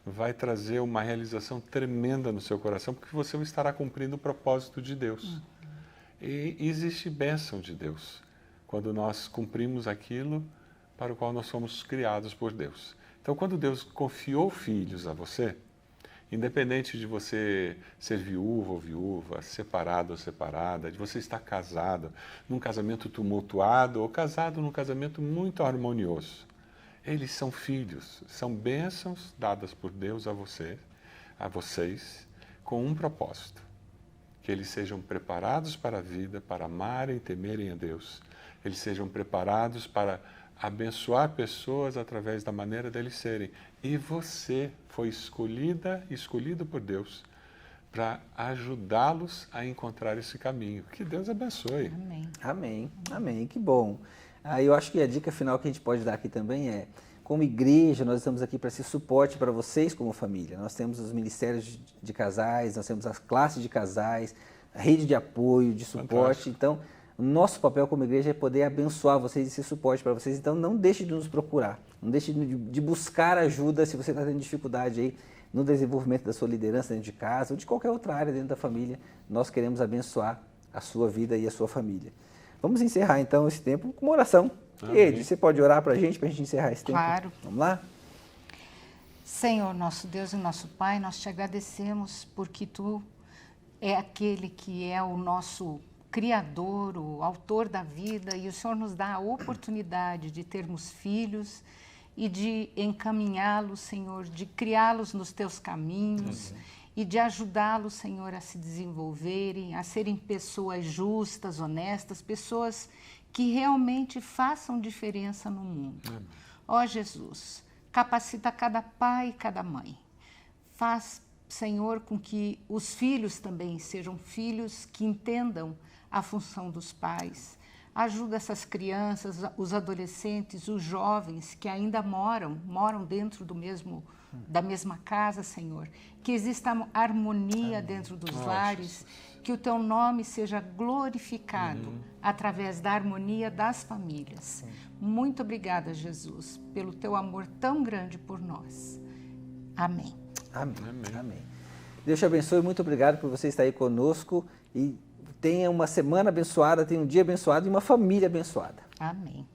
[SPEAKER 2] vai trazer uma realização tremenda no seu coração, porque você estará cumprindo o propósito de Deus. E existe bênção de Deus quando nós cumprimos aquilo para o qual nós somos criados por Deus. Então, quando Deus confiou filhos a você, independente de você ser viúvo ou viúva, separado ou separada, de você estar casado num casamento tumultuado ou casado num casamento muito harmonioso, eles são filhos, são bênçãos dadas por Deus a vocês, com um propósito: que eles sejam preparados para a vida, para amarem e temerem a Deus, eles sejam preparados para abençoar pessoas através da maneira deles serem. E você foi escolhido por Deus para ajudá-los a encontrar esse caminho. Que Deus abençoe.
[SPEAKER 3] Amém.
[SPEAKER 1] Amém. Amém. Que bom. Eu acho que a dica final que a gente pode dar aqui também é, como igreja, nós estamos aqui para ser suporte para vocês como família. Nós temos os ministérios de casais, nós temos as classes de casais, a rede de apoio, de suporte. Fantástico. Então, o nosso papel como igreja é poder abençoar vocês e ser suporte para vocês. Então, não deixe de nos procurar. Não deixe de buscar ajuda se você está tendo dificuldade aí no desenvolvimento da sua liderança dentro de casa ou de qualquer outra área dentro da família. Nós queremos abençoar a sua vida e a sua família. Vamos encerrar, então, esse tempo com uma oração. Ede, você pode orar para a gente encerrar esse tempo?
[SPEAKER 3] Claro.
[SPEAKER 1] Vamos lá?
[SPEAKER 3] Senhor, nosso Deus e nosso Pai, nós te agradecemos porque Tu é aquele que é o nosso Criador, o autor da vida, e o Senhor nos dá a oportunidade de termos filhos e de encaminhá-los, Senhor, de criá-los nos Teus caminhos e de ajudá-los, Senhor, a se desenvolverem, a serem pessoas justas, honestas, pessoas que realmente façam diferença no mundo. Ó Jesus, capacita cada pai e cada mãe. Faz, Senhor, com que os filhos também sejam filhos que entendam a função dos pais. Ajuda essas crianças, os adolescentes, os jovens que ainda moram dentro da mesma casa, Senhor. Que exista harmonia dentro dos lares, que o Teu nome seja glorificado através da harmonia das famílias. Muito obrigada, Jesus, pelo Teu amor tão grande por nós. Amém.
[SPEAKER 1] Amém. Amém. Deus te abençoe, muito obrigado por você estar aí conosco e tenha uma semana abençoada, tenha um dia abençoado e uma família abençoada.
[SPEAKER 3] Amém.